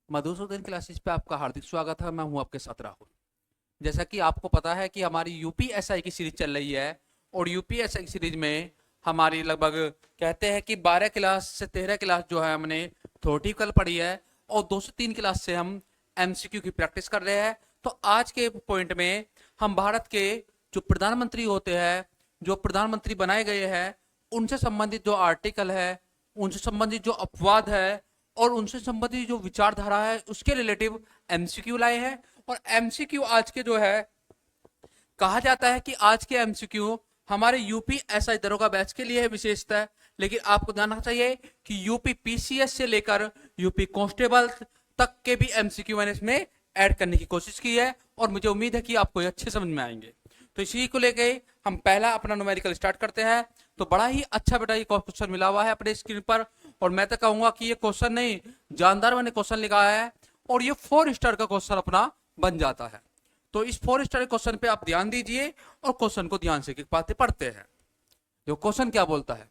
Madhusudan classes पे आपका हार्दिक स्वागत है। मैं हूं आपके साथ राहुल। जैसा कि आपको पता है कि हमारी यूपीएसआई की सीरीज चल रही है और यूपीएसआई की सीरीज में हमारी लगभग कहते हैं कि 12 क्लास से 13 क्लास जो है हमने थ्योरेटिकल पढ़ी है और 2 से 3 क्लास से हम एमसीक्यू की प्रैक्टिस कर रहे हैं। तो आज के पॉइंट में हम भारत के जो प्रधानमंत्री होते हैं, जो प्रधानमंत्री बनाए गए हैं, उनसे संबंधित जो आर्टिकल है, उनसे संबंधित जो अपवाद है और उनसे संबंधित जो विचारधारा है उसके रिलेटिव एमसीक्यू लाए हैं। और एमसीक्यू आज के जो है कहा जाता है कि आज के एमसीक्यू हमारे यूपी एसआई दरोगा बैच के लिए है विशेषतः, लेकिन आपको जानना चाहिए कि यूपी पीसीएस से लेकर यूपी कांस्टेबल तक के भी एमसीक्यू मैंने इसमें ऐड करने की कोशिश की है और मुझे उम्मीद है कि आपको ये अच्छे समझ में आएंगे। तो इसी को लेके हम पहला अपना न्यूमेरिकल स्टार्ट करते हैं। तो बड़ा ही अच्छा बेटा ये क्वेश्चन मिला हुआ है अपने स्क्रीन पर और मैं तो कहूंगा कि ये क्वेश्चन नहीं, जानदार मैंने क्वेश्चन लिखा है और ये 4 स्टार का क्वेश्चन अपना बन जाता है। तो इस 4 स्टार क्वेश्चन पे आप ध्यान दीजिए और क्वेश्चन को ध्यान से पढ़ते हैं। जो क्वेश्चन क्या बोलता है,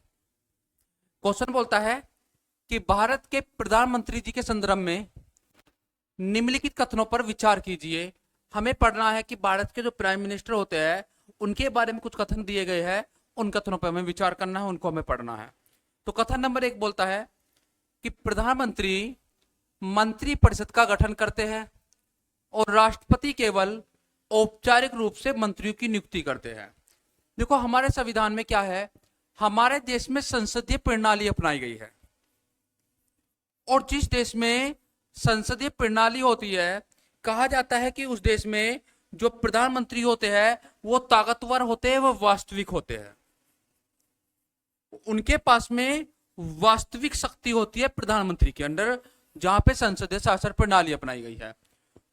क्वेश्चन बोलता है कि भारत के प्रधानमंत्री जी के संदर्भ में निम्नलिखित कथनों पर विचार कीजिए। हमें पढ़ना है कि भारत के जो प्राइम मिनिस्टर होते हैं उनके बारे में कुछ कथन दिए गए हैं, उन कथनों पर हमें विचार करना है, उनको हमें पढ़ना है। तो कथन नंबर 1 बोलता है कि प्रधानमंत्री मंत्रिपरिषद का गठन करते हैं और राष्ट्रपति केवल औपचारिक रूप से मंत्रियों की नियुक्ति करते हैं। देखो हमारे संविधान में क्या है, हमारे देश में संसदीय प्रणाली अपनाई गई है और जिस देश में संसदीय प्रणाली होती है कहा जाता है कि उस देश में जो प्रधानमंत्री होते हैं वो ताकतवर होते हैं, वो वास्तविक होते हैं, उनके पास में वास्तविक शक्ति होती है प्रधानमंत्री के अंदर, जहां पे संसदीय शासन प्रणाली अपनाई गई है।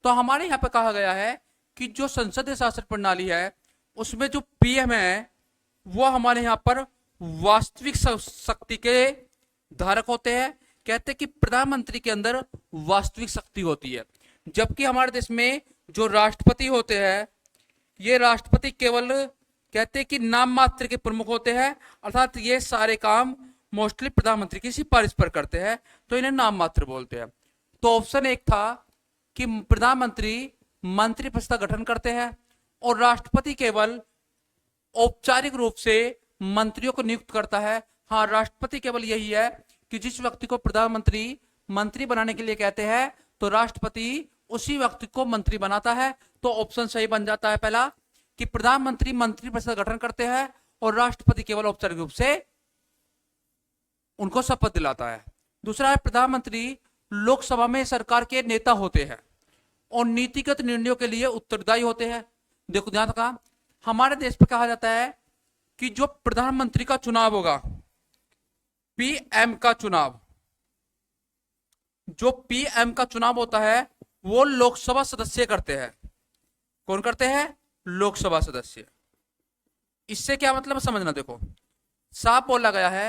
तो हमारे यहाँ पे कहा गया है कि जो संसदीय शासन प्रणाली है उसमें जो पीएम है वो हमारे यहाँ पर वास्तविक शक्ति के धारक होते हैं। कहते हैं कि प्रधानमंत्री के अंदर वास्तविक शक्ति होती है, जबकि हमारे देश में जो राष्ट्रपति होते हैं ये राष्ट्रपति केवल कहते हैं कि नाम मात्र के प्रमुख होते हैं, अर्थात ये सारे काम मोस्टली प्रधानमंत्री की सिफारिश पर करते हैं, तो इन्हें नाम मात्र बोलते हैं। तो ऑप्शन 1 था कि प्रधानमंत्री मंत्रिपरिषद का गठन करते हैं और राष्ट्रपति केवल औपचारिक रूप से मंत्रियों को नियुक्त करता है। हाँ, राष्ट्रपति केवल यही है कि जिस व्यक्ति को प्रधानमंत्री मंत्री बनाने के लिए कहते हैं तो राष्ट्रपति उसी व्यक्ति को मंत्री बनाता है। तो ऑप्शन सही बन जाता है पहला कि प्रधानमंत्री मंत्रिपरिषद का गठन करते हैं और राष्ट्रपति केवल औपचारिक रूप से उनको शपथ दिलाता है। दूसरा है प्रधानमंत्री लोकसभा में सरकार के नेता होते हैं और नीतिगत निर्णयों के लिए उत्तरदायी होते हैं। देखो ध्यान रखा, हमारे देश में कहा जाता है कि जो प्रधानमंत्री का चुनाव होगा, पीएम का चुनाव, जो पीएम का चुनाव होता है वो लोकसभा सदस्य करते हैं। कौन करते हैं? लोकसभा सदस्य। इससे क्या मतलब समझना, देखो साफ बोला गया है।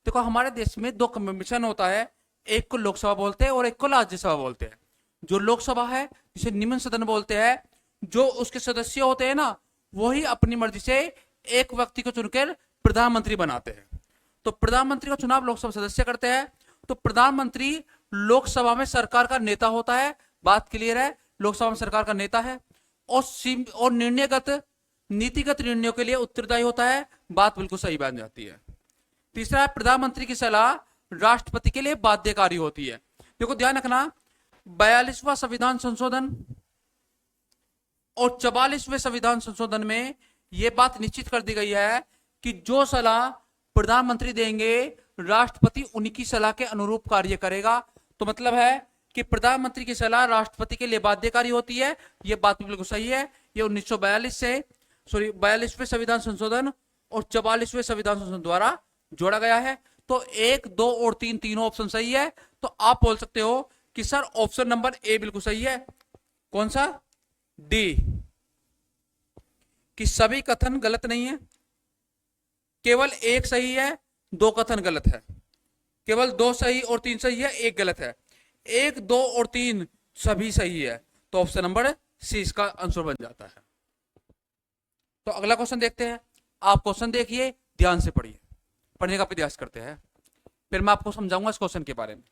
देखो हमारे देश में 2 कमीशन होता है, एक को लोकसभा बोलते हैं और एक को राज्यसभा बोलते हैं। जो लोकसभा है जिसे निम्न सदन बोलते हैं, जो उसके सदस्य होते हैं ना वही अपनी मर्जी से एक व्यक्ति को चुनकर प्रधानमंत्री बनाते हैं। तो प्रधानमंत्री का चुनाव लोकसभा सदस्य करते हैं। तो प्रधानमंत्री लोकसभा में सरकार का नेता होता है, बात क्लियर है, लोकसभा में सरकार का नेता है और निर्णयगत नीतिगत निर्णयों के लिए उत्तरदायी होता है, बात बिल्कुल सही बन जाती है। तीसरा है प्रधानमंत्री की सलाह राष्ट्रपति के लिए बाध्यकारी होती है। देखो ध्यान रखना, 42वां संविधान संशोधन और 44वें संविधान संशोधन में यह बात निश्चित कर दी गई है कि जो सलाह प्रधानमंत्री देंगे राष्ट्रपति उनकी सलाह के अनुरूप कार्य करेगा। तो मतलब है कि प्रधानमंत्री की सलाह राष्ट्रपति के लिए बाध्यकारी होती है, यह बात बिल्कुल सही है। यह 1942 से 42वें संविधान संशोधन और 44वें संविधान संशोधन द्वारा जोड़ा गया है। तो 1, 2 और 3 तीनों ऑप्शन सही है। तो आप बोल सकते हो कि सर ऑप्शन नंबर ए बिल्कुल सही है। कौन सा? डी, कि सभी कथन गलत नहीं है, केवल एक सही है, 2 कथन गलत है। केवल 2 सही और 3 सही है, 1 गलत है। 1, 2 और 3 सभी सही है। तो ऑप्शन नंबर सी इसका आंसर बन जाता है। तो अगला क्वेश्चन देखते हैं। आप क्वेश्चन देखिए, ध्यान से पढ़िए, पढ़ने का प्रयास करते हैं, फिर मैं आपको समझाऊंगा इस क्वेश्चन के बारे में।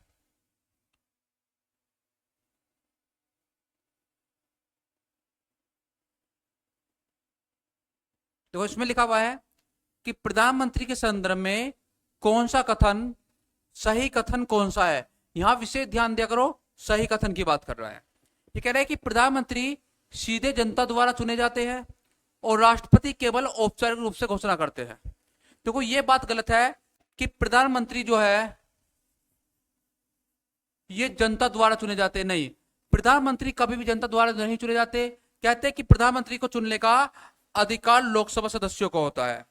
देखो इसमें लिखा हुआ है कि प्रधानमंत्री के संदर्भ में कौन सा कथन सही कथन कौन सा है। यहां विशेष ध्यान दिया करो, सही कथन की बात कर रहा है। ये कह रहा है कि प्रधानमंत्री सीधे जनता द्वारा चुने जाते हैं और राष्ट्रपति केवल औपचारिक रूप से घोषणा करते हैं। देखो ये बात गलत है कि प्रधानमंत्री जो है ये जनता द्वारा चुने जाते हैं। नहीं, प्रधानमंत्री कभी भी जनता द्वारा नहीं चुने जाते। कहते हैं कि प्रधानमंत्री को चुनने का अधिकार लोकसभा सदस्यों को होता है,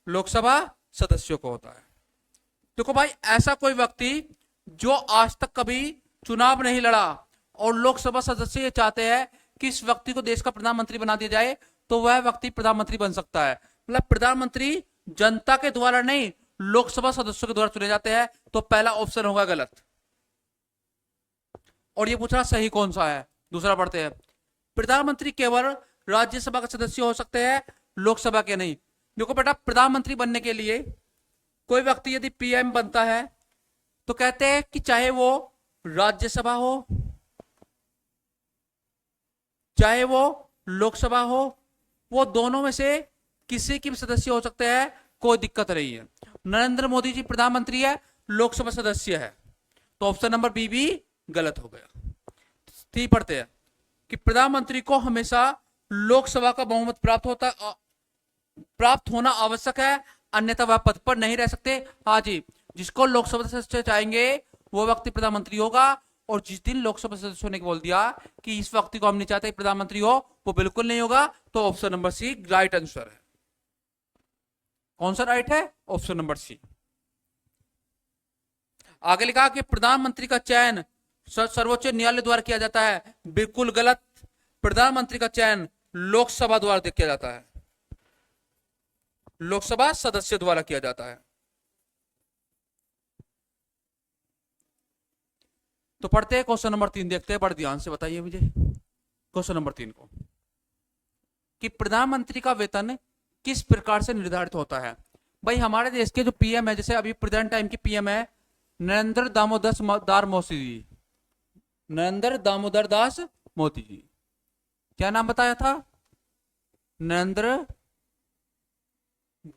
लोकसभा सदस्यों को होता है। देखो भाई, ऐसा कोई व्यक्ति जो आज तक कभी चुनाव नहीं लड़ा और लोकसभा सदस्य ये चाहते हैं कि इस व्यक्ति को देश का प्रधानमंत्री बना दिया जाए, तो वह व्यक्ति प्रधानमंत्री बन सकता है। मतलब प्रधानमंत्री जनता के द्वारा नहीं, लोकसभा सदस्यों के द्वारा चुने जाते हैं। तो पहला ऑप्शन होगा गलत। और ये पूछा सही कौन सा है। दूसरा पढ़ते हैं, प्रधानमंत्री केवल राज्यसभा के सदस्य हो सकते हैं, लोकसभा के नहीं। देखो बेटा, प्रधानमंत्री बनने के लिए कोई व्यक्ति यदि पीएम बनता है तो कहते हैं कि चाहे वो राज्यसभा हो चाहे वो लोकसभा हो, वो दोनों में से किसी की भी सदस्य हो सकते हैं, कोई दिक्कत नहीं है। नरेंद्र मोदी जी प्रधानमंत्री है, लोकसभा सदस्य है, तो ऑप्शन नंबर बी भी गलत हो गया। ठीक पढ़ते हैं कि प्रधानमंत्री को हमेशा लोकसभा का बहुमत प्राप्त होना आवश्यक है, अन्यथा वह पद पर नहीं रह सकते। हाँ जी, जिसको लोकसभा सदस्य चाहेंगे वो व्यक्ति प्रधानमंत्री होगा। और जिस दिन लोकसभा सदस्यों ने बोल दिया कि इस व्यक्ति को हम नहीं चाहते प्रधानमंत्री हो, वो बिल्कुल नहीं होगा। तो option number C right answer है। कौन सा राइट है? Option number C. आगे लिखा कि प्रधानमंत्री का चयन सर्वोच्च न्यायालय द्वारा किया जाता है। बिल्कुल गलत। प्रधानमंत्री का चयन लोकसभा द्वारा किया जाता है, लोकसभा सदस्य द्वारा किया जाता है। तो पढ़ते हैं क्वेश्चन नंबर 3, देखते हैं, बड़े ध्यान से बताइए मुझे क्वेश्चन नंबर 3 को, कि प्रधानमंत्री का वेतन किस प्रकार से निर्धारित होता है। भाई हमारे देश के जो पीएम है, जैसे अभी प्रेजेंट टाइम की पीएम है नरेंद्र दामोदर मोदी जी, नरेंद्र दामोदर दास मोदी जी। क्या नाम बताया था? नरेंद्र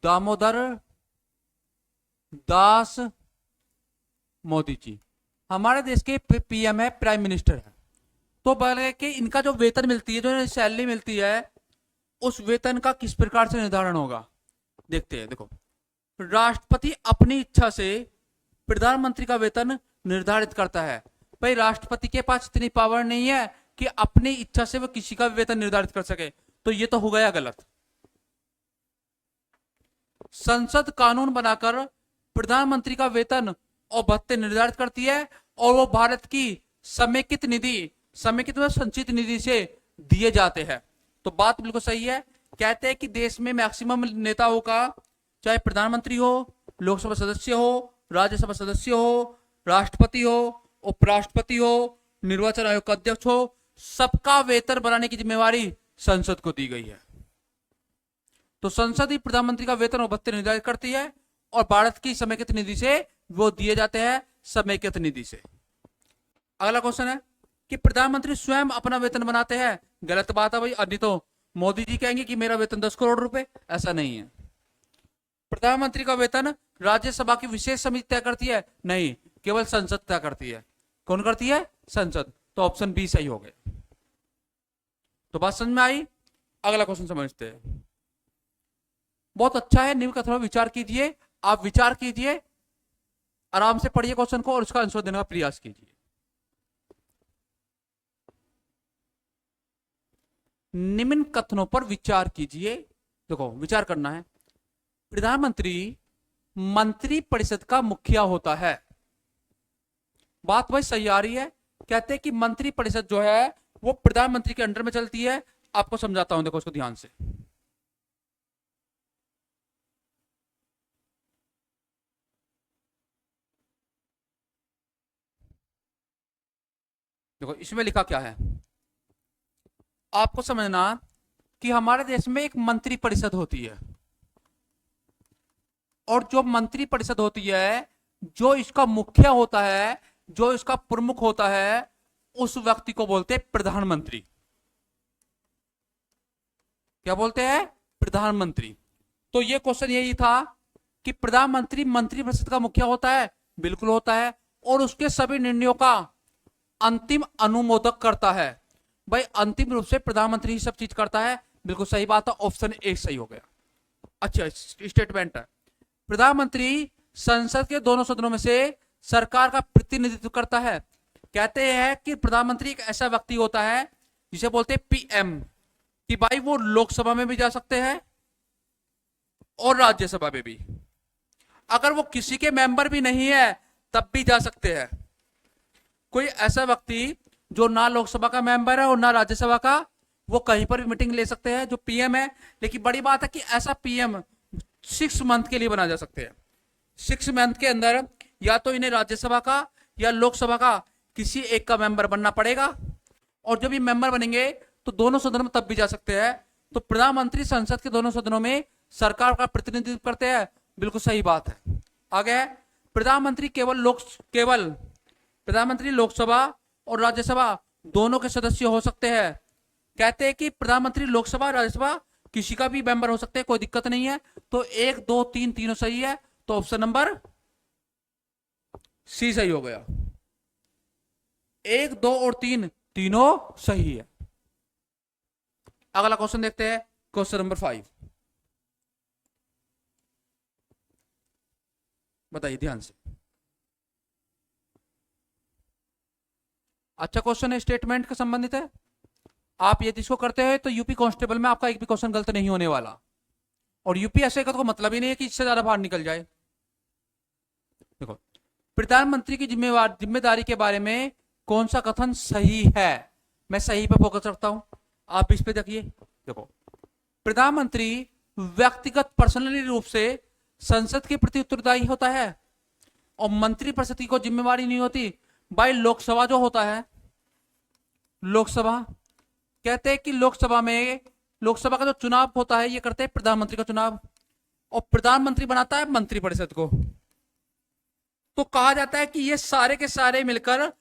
दामोदर दास मोदी जी हमारे देश के पीएम है, प्राइम मिनिस्टर है। तो बोले कि इनका जो वेतन मिलती है, जो सैलरी मिलती है, उस वेतन का किस प्रकार से निर्धारण होगा। देखते हैं। देखो, राष्ट्रपति अपनी इच्छा से प्रधानमंत्री का वेतन निर्धारित करता है। भाई राष्ट्रपति के पास इतनी पावर नहीं है कि अपनी इच्छा से वो किसी का भी वेतन निर्धारित कर सके, तो ये तो हो गया गलत। संसद कानून बनाकर प्रधानमंत्री का वेतन और भत्ते निर्धारित करती है, और वो भारत की समेकित निधि, समेकित में संचित निधि से दिए जाते हैं। तो बात बिल्कुल सही है। कहते हैं कि देश में मैक्सिमम नेताओं का, चाहे प्रधानमंत्री हो, लोकसभा सदस्य हो, राज्यसभा सदस्य हो, राष्ट्रपति हो, उपराष्ट्रपति हो, निर्वाचन आयोग का अध्यक्ष हो, सबका वेतन बनाने की जिम्मेवारी संसद को दी गई है। तो संसद ही प्रधानमंत्री का वेतन और भत्ते निर्धारित करती है, और भारत की समेकित निधि से वो दिए जाते हैं, समेकित निधि से। अगला क्वेश्चन है कि प्रधानमंत्री स्वयं अपना वेतन बनाते हैं। गलत बात है भाई। अभी तो मोदी जी कहेंगे कि मेरा वेतन 10 करोड़ रुपए, ऐसा नहीं है। प्रधानमंत्री का वेतन राज्यसभा की विशेष समिति तय करती है? नहीं, केवल संसद तय करती है। कौन करती है? संसद। तो ऑप्शन बी सही हो गए। तो बात समझ में आई? अगला क्वेश्चन समझते हैं। बहुत अच्छा है, निम्न का थोड़ा विचार कीजिए। आप विचार कीजिए, आराम से पढ़िए क्वेश्चन को और उसका आंसर देने का प्रयास कीजिए। निम्न कथनों पर विचार कीजिए। देखो, विचार करना है। प्रधानमंत्री मंत्री परिषद का मुखिया होता है। बात भाई सही आ रही है। कहते हैं कि मंत्री परिषद जो है वो प्रधानमंत्री के अंडर में चलती है। आपको समझाता हूं, देखो उसको ध्यान से। देखो इसमें लिखा क्या है, आपको समझना कि हमारे देश में एक मंत्री परिषद होती है, और जो मंत्री परिषद होती है, जो इसका मुखिया होता है, जो इसका प्रमुख होता है, उस व्यक्ति को बोलते हैं प्रधानमंत्री। क्या बोलते हैं? प्रधानमंत्री। तो ये क्वेश्चन यही था कि प्रधानमंत्री मंत्रिपरिषद का मुखिया होता है, बिल्कुल होता है, और उसके सभी निर्णयों का अंतिम अनुमोदक करता है। भाई अंतिम रूप से प्रधानमंत्री ही सब चीज करता है, बिल्कुल सही बात है, ऑप्शन ए सही हो गया। अच्छा स्टेटमेंट है, प्रधानमंत्री संसद के दोनों सदनों में से सरकार का प्रतिनिधित्व करता है। कहते हैं कि प्रधानमंत्री एक ऐसा व्यक्ति होता है जिसे बोलते हैं पीएम, कि भाई वो लोकसभा में भी जा सकते हैं और राज्यसभा में भी, अगर वो किसी के मेंबर भी नहीं है तब भी जा सकते हैं। कोई ऐसा व्यक्ति जो ना लोकसभा का मेंबर है और ना राज्यसभा का, वो कहीं पर भी मीटिंग ले सकते हैं, जो पीएम है। लेकिन बड़ी बात है कि ऐसा पीएम 6 मंथ के लिए बना जा सकते हैं। 6 मंथ के अंदर या तो इन्हें राज्यसभा का या लोकसभा का किसी एक का मेंबर बनना पड़ेगा, और जब ये मेंबर बनेंगे तो दोनों सदनों में तब भी जा सकते हैं। तो प्रधानमंत्री संसद के दोनों सदनों में सरकार का प्रतिनिधित्व करते हैं, बिल्कुल सही बात है। आगे है, प्रधानमंत्री प्रधानमंत्री लोकसभा और राज्यसभा दोनों के सदस्य हो सकते हैं। कहते हैं कि प्रधानमंत्री लोकसभा राज्यसभा किसी का भी मेंबर हो सकते हैं, कोई दिक्कत नहीं है। तो 1 2 3 तीनों सही है, तो ऑप्शन नंबर सी सही हो गया। 1 2 और 3 तीनों सही है। अगला क्वेश्चन देखते हैं, क्वेश्चन नंबर 5। बताइए ध्यान से। अच्छा क्वेश्चन है, स्टेटमेंट के संबंधित है। आप यदि इसको करते हैं तो यूपी कांस्टेबल में आपका एक भी क्वेश्चन गलत नहीं होने वाला, और यूपीएससी का तो मतलब ही नहीं है कि इससे ज्यादा बाहर निकल जाए। देखो, प्रधानमंत्री की जिम्मेदारी के बारे में कौन सा कथन सही है? मैं सही पे फोकस रखता हूं, आप इस पे देखिए। देखो, प्रधानमंत्री व्यक्तिगत पर्सनली रूप से संसद के प्रति उत्तरदायी होता है, और मंत्रिपरिषद की कोई जिम्मेवारी नहीं होती। भाई लोकसभा जो होता है, लोकसभा कहते हैं कि लोकसभा का जो चुनाव होता है ये करते हैं प्रधानमंत्री का चुनाव, और प्रधानमंत्री बनाता है मंत्रिपरिषद को। तो कहा जाता है कि ये सारे के सारे मिलकर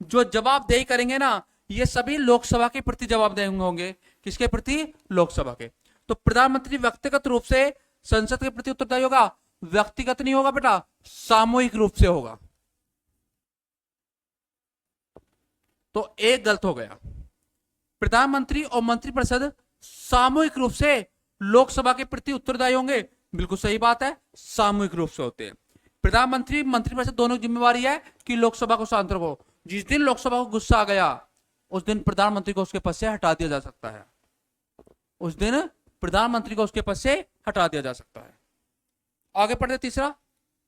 जो जवाबदेही करेंगे ना, ये सभी लोकसभा के प्रति जवाबदेह होंगे। किसके प्रति? लोकसभा के। तो प्रधानमंत्री व्यक्तिगत रूप से संसद के प्रति उत्तरदायी होगा, व्यक्तिगत नहीं होगा बेटा, सामूहिक रूप से होगा। तो एक गलत हो गया। प्रधानमंत्री और मंत्रिपरिषद सामूहिक रूप से लोकसभा के प्रति उत्तरदायी होंगे, बिल्कुल सही बात है, सामूहिक रूप से होते हैं। प्रधानमंत्री मंत्रिपरिषद दोनों की जिम्मेवारी है कि लोकसभा को शांत रखो। जिस दिन लोकसभा को गुस्सा आ गया उस दिन प्रधानमंत्री को उसके पद से हटा दिया जा सकता है। उस दिन प्रधानमंत्री को उसके पद से हटा दिया जा सकता है। आगे पढ़ते तीसरा,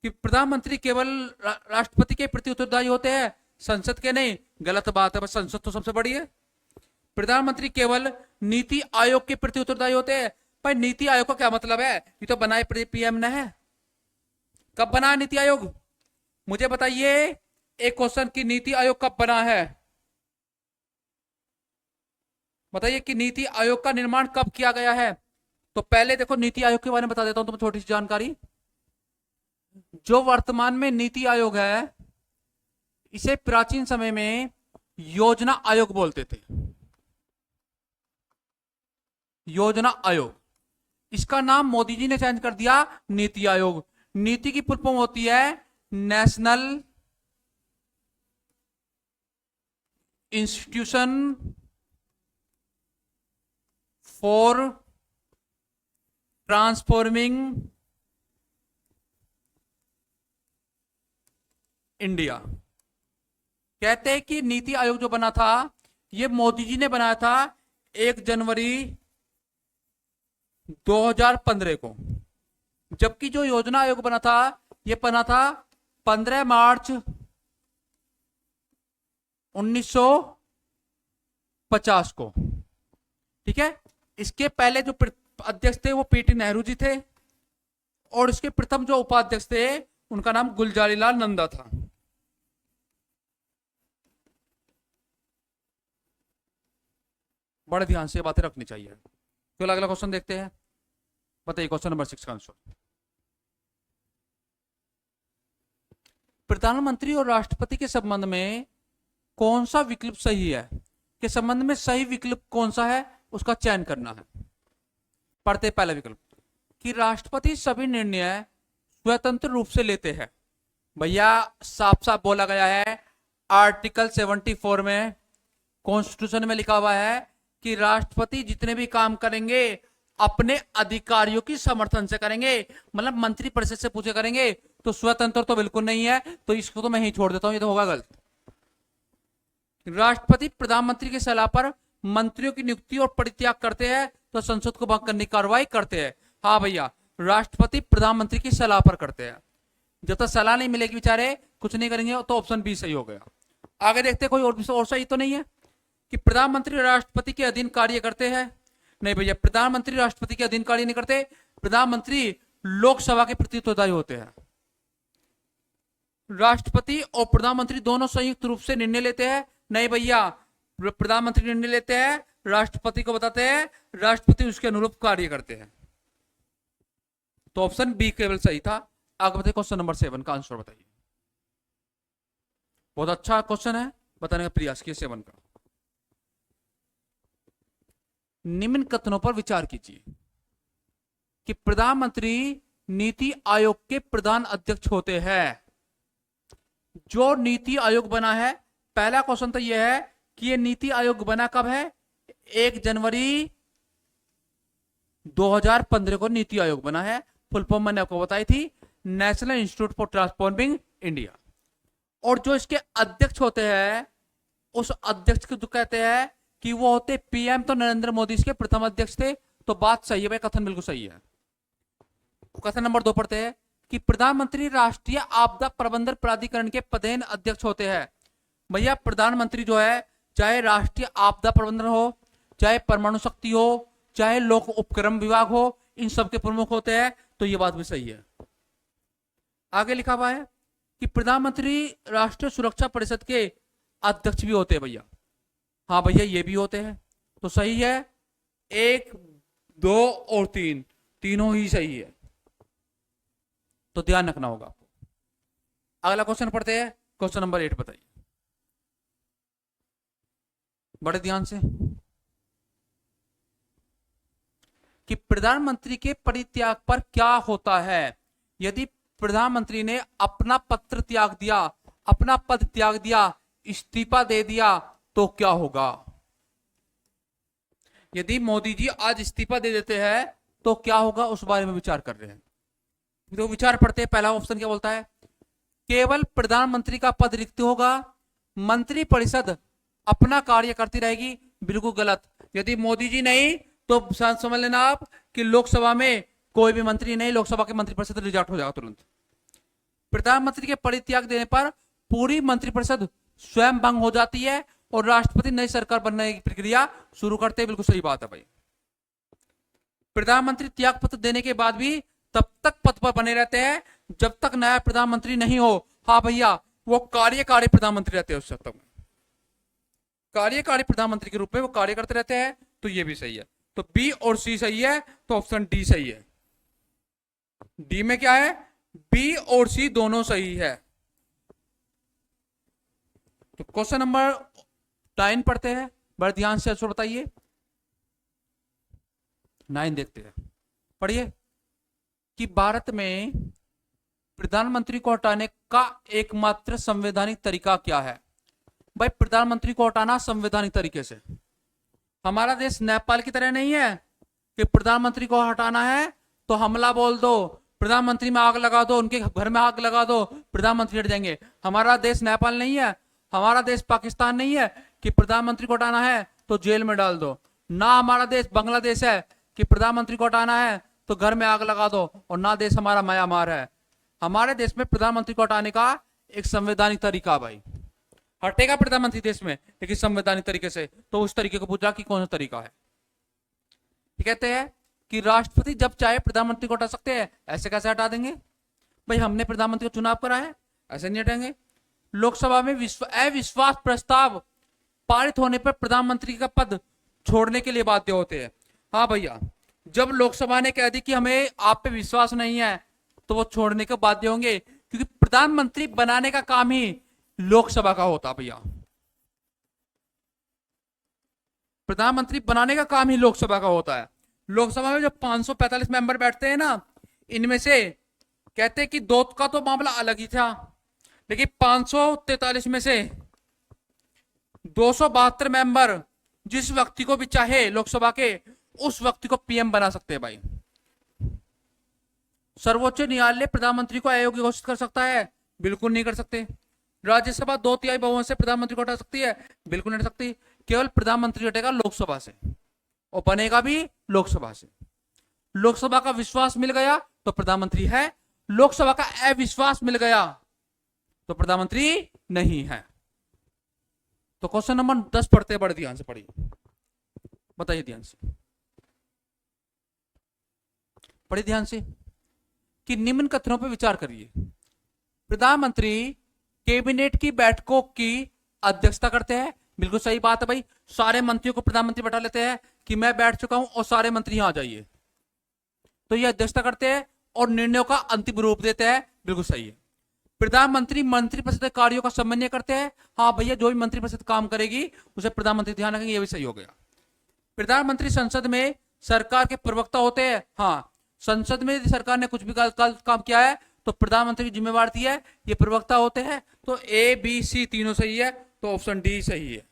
कि प्रधानमंत्री केवल राष्ट्रपति के प्रति उत्तरदायी होते हैं, संसद के नहीं। गलत बात है, बस संसद तो सबसे बड़ी है। प्रधानमंत्री केवल नीति आयोग के प्रति उत्तरदायी होते हैं। पर नीति आयोग का क्या मतलब है? ये तो बनाए पीएम ने है। कब बना नीति आयोग? मुझे बताइए एक क्वेश्चन, की नीति आयोग कब बना है? बताइए कि नीति आयोग का निर्माण कब किया गया है। तो पहले देखो नीति आयोग के बारे में बता देता हूं तुम्हें छोटी सी जानकारी। जो वर्तमान में नीति आयोग है, इसे प्राचीन समय में योजना आयोग बोलते थे। योजना आयोग, इसका नाम मोदी जी ने चेंज कर दिया नीति आयोग। नीति की फुल फॉर्म होती है national institution for transforming India. कहते हैं कि नीति आयोग जो बना था ये मोदी जी ने बनाया था 1 जनवरी 2015 को, जबकि जो योजना आयोग बना था ये बना था 15 मार्च 1950 को। ठीक है, इसके पहले जो अध्यक्ष थे वो पीटी नेहरू जी थे, और इसके प्रथम जो उपाध्यक्ष थे उनका नाम गुलजारीलाल नंदा था। बड़े ध्यान से बातें रखनी चाहिए। तो अगला क्वेश्चन देखते हैं। बताइए क्वेश्चन नंबर 6 का आंसर। प्रधानमंत्री और राष्ट्रपति के संबंध में कौन सा विकल्प सही है? के संबंध में सही विकल्प कौन सा है उसका चयन करना है। पढ़ते पहला विकल्प, कि राष्ट्रपति सभी निर्णय स्वतंत्र रूप से लेते हैं। भैया साफ साफ बोला गया है आर्टिकल 74 में, कॉन्स्टिट्यूशन में लिखा हुआ है कि राष्ट्रपति जितने भी काम करेंगे अपने अधिकारियों की समर्थन से करेंगे, मतलब मंत्री परिषद से पूछे करेंगे। तो स्वतंत्र तो बिल्कुल नहीं है, तो इसको तो मैं ही छोड़ देता हूं, ये तो होगा गलत। राष्ट्रपति प्रधानमंत्री की सलाह पर मंत्रियों की नियुक्ति और परित्याग करते हैं, तो संसद को भंग करने की कार्रवाई करते हैं। हाँ भैया, राष्ट्रपति प्रधानमंत्री की सलाह पर करते हैं। जब तक सलाह नहीं मिलेगी बेचारे कुछ नहीं करेंगे, तो ऑप्शन बी सही हो गया। आगे देखते हैं कोई और सही तो नहीं है कि प्रधानमंत्री राष्ट्रपति के अधीन कार्य करते हैं। नहीं भैया, प्रधानमंत्री राष्ट्रपति के अधीन कार्य नहीं करते। प्रधानमंत्री लोकसभा के प्रतिनिधित्वदायी होते हैं। राष्ट्रपति और प्रधानमंत्री दोनों संयुक्त रूप से निर्णय लेते हैं। नहीं भैया, प्रधानमंत्री निर्णय लेते हैं, राष्ट्रपति को बताते हैं, राष्ट्रपति उसके अनुरूप कार्य करते हैं। तो ऑप्शन बी केवल सही था। आगे बताइए क्वेश्चन नंबर 7 का आंसर बताइए। बहुत अच्छा क्वेश्चन है, बताने का प्रयास किए 7 का। निम्न कथनों पर विचार कीजिए कि प्रधानमंत्री नीति आयोग के प्रधान अध्यक्ष होते हैं। जो नीति आयोग बना है, पहला क्वेश्चन तो यह है कि यह नीति आयोग बना कब है? 1 जनवरी 2015 को नीति आयोग बना है। फुल फॉर्म मैंने आपको बताई थी, national institute for transforming India. और जो इसके अध्यक्ष होते हैं, उस अध्यक्ष को जो कहते हैं कि वो होते पीएम, तो नरेंद्र मोदी इसके प्रथम अध्यक्ष थे। तो बात सही है भाई, कथन बिल्कुल सही है। कथन नंबर 2 पढ़ते हैं कि प्रधानमंत्री राष्ट्रीय आपदा प्रबंधन प्राधिकरण के पदेन अध्यक्ष होते हैं। भैया प्रधानमंत्री जो है, चाहे राष्ट्रीय आपदा प्रबंधन हो, चाहे परमाणु शक्ति हो, चाहे लोक उपक्रम विभाग हो, इन सब के प्रमुख होते हैं। तो ये बात भी सही है। आगे लिखा हुआ है कि प्रधानमंत्री राष्ट्रीय सुरक्षा परिषद के अध्यक्ष भी होते हैं भैया। हाँ भैया, ये भी होते हैं। तो सही है, 1, 2 और 3 तीनों ही सही है। तो ध्यान रखना होगा आपको। अगला क्वेश्चन पढ़ते हैं, क्वेश्चन नंबर 8 बताइए बड़े ध्यान से, कि प्रधानमंत्री के परित्याग पर क्या होता है। यदि प्रधानमंत्री ने अपना पत्र त्याग दिया, अपना पद त्याग दिया, इस्तीफा दे दिया, तो क्या होगा? यदि मोदी जी आज इस्तीफा दे देते हैं तो क्या होगा, उस बारे में विचार कर रहे हैं। तो विचार पढ़ते हैं। पहला ऑप्शन क्या बोलता है? केवल प्रधानमंत्री का पद रिक्त होगा, मंत्री परिषद अपना कार्य करती रहेगी। बिल्कुल गलत। यदि मोदी जी नहीं तो समझ लेना आप कि लोकसभा में कोई भी मंत्री नहीं, लोकसभा के मंत्रिपरिषद रिजेक्ट हो जाएगा तुरंत। प्रधानमंत्री के परित्याग देने पर पूरी मंत्रिपरिषद स्वयं भंग हो जाती है और राष्ट्रपति नई सरकार बनने की प्रक्रिया शुरू करते हैं। बिल्कुल सही बात है भाई। प्रधानमंत्री त्याग पत्र देने के बाद भी तब तक पद पर बने रहते हैं जब तक नया प्रधानमंत्री नहीं हो। हाँ भैया, वो कार्यकारी प्रधानमंत्री रहते हैं उस तक, कार्यकारी प्रधानमंत्री के रूप में वो कार्य करते रहते हैं। तो ये भी सही है। तो बी और सी सही है, तो ऑप्शन डी सही है। डी में क्या है? बी और सी दोनों सही है। तो क्वेश्चन नंबर 9 पढ़ते हैं, बड़े ध्यान से आंसर बताइए। 9 देखते हैं, पढ़िए कि भारत में प्रधानमंत्री को हटाने का एकमात्र संवैधानिक तरीका क्या है। भाई प्रधानमंत्री को हटाना संवैधानिक तरीके से। हमारा देश नेपाल की तरह नहीं है कि प्रधानमंत्री को हटाना है तो हमला बोल दो, प्रधानमंत्री में आग लगा दो, उनके घर में आग लगा दो, प्रधानमंत्री हट जाएंगे। हमारा देश नेपाल नहीं है, हमारा देश पाकिस्तान नहीं है कि प्रधानमंत्री को हटाना है तो जेल में डाल दो। ना हमारा देश बांग्लादेश है कि प्रधानमंत्री को हटाना है तो घर में आग लगा दो, और ना देश हमारा म्यांमार है। हमारे देश में प्रधानमंत्री को हटाने का एक संवैधानिक तरीका भाई। हटेगा प्रधानमंत्री देश में लेकिन संवैधानिक तरीके से। तो उस तरीके को पूछा कि कौन सा तरीका है। कहते हैं कि राष्ट्रपति जब चाहे प्रधानमंत्री को हटा सकते हैं। ऐसे कैसे हटा देंगे भाई? हमने प्रधानमंत्री को चुनाव करा है, ऐसे नहीं हटाएंगे। लोकसभा में अविश्वास प्रस्ताव पारित होने पर प्रधानमंत्री का पद छोड़ने के लिए बाध्य होते हैं। हाँ भैया, जब लोकसभा ने कह दी कि हमें आप पे विश्वास नहीं है तो वो छोड़ने के बाध्य होंगे, क्योंकि प्रधानमंत्री बनाने का काम ही लोकसभा का होता भैया। प्रधानमंत्री बनाने का काम ही लोकसभा का होता है। लोकसभा में जो 545 मेंबर बैठते हैं ना, इनमें से कहते हैं कि दो का तो मामला अलग ही था, लेकिन 543 में से 272 मेंबर जिस व्यक्ति को भी चाहे लोकसभा के, उस व्यक्ति को पीएम बना सकते हैं भाई। सर्वोच्च न्यायालय प्रधानमंत्री को अयोग्य घोषित कर सकता है? बिल्कुल नहीं कर सकते। राज्यसभा 2/3 बहुमत से प्रधानमंत्री को हटा सकती है? बिल्कुल नहीं हटा सकती। केवल प्रधानमंत्री हटेगा लोकसभा से, और बनेगा भी लोकसभा से। लोकसभा का विश्वास मिल गया तो प्रधानमंत्री है, लोकसभा का अविश्वास मिल गया तो प्रधानमंत्री नहीं है। तो क्वेश्चन नंबर 10 पढ़ते बड़े ध्यान से पढ़िए, बताइए ध्यान से, पढ़िए ध्यान से कि निम्न कथनों पर विचार करिए। प्रधानमंत्री कैबिनेट की बैठकों की अध्यक्षता करते हैं। बिल्कुल सही बात है भाई, सारे मंत्रियों को प्रधानमंत्री बैठा लेते हैं कि मैं बैठ चुका हूं और सारे मंत्री यहां आ जाइए, तो ये अध्यक्षता करते हैं और निर्णयों का अंतिम रूप देते हैं। बिल्कुल सही है। प्रधानमंत्री मंत्रिपरिषद के कार्यों का समन्वय करते हैं। हाँ भैया, जो भी मंत्रिपरिषद काम करेगी उसे प्रधानमंत्री ध्यान रखेंगे, ये भी सही हो गया। प्रधानमंत्री संसद में सरकार के प्रवक्ता होते हैं। हाँ, संसद में यदि सरकार ने कुछ भी काम किया है तो प्रधानमंत्री की जिम्मेवारी है, ये प्रवक्ता होते हैं। तो ए बी सी तीनों सही है, तो ऑप्शन डी सही है।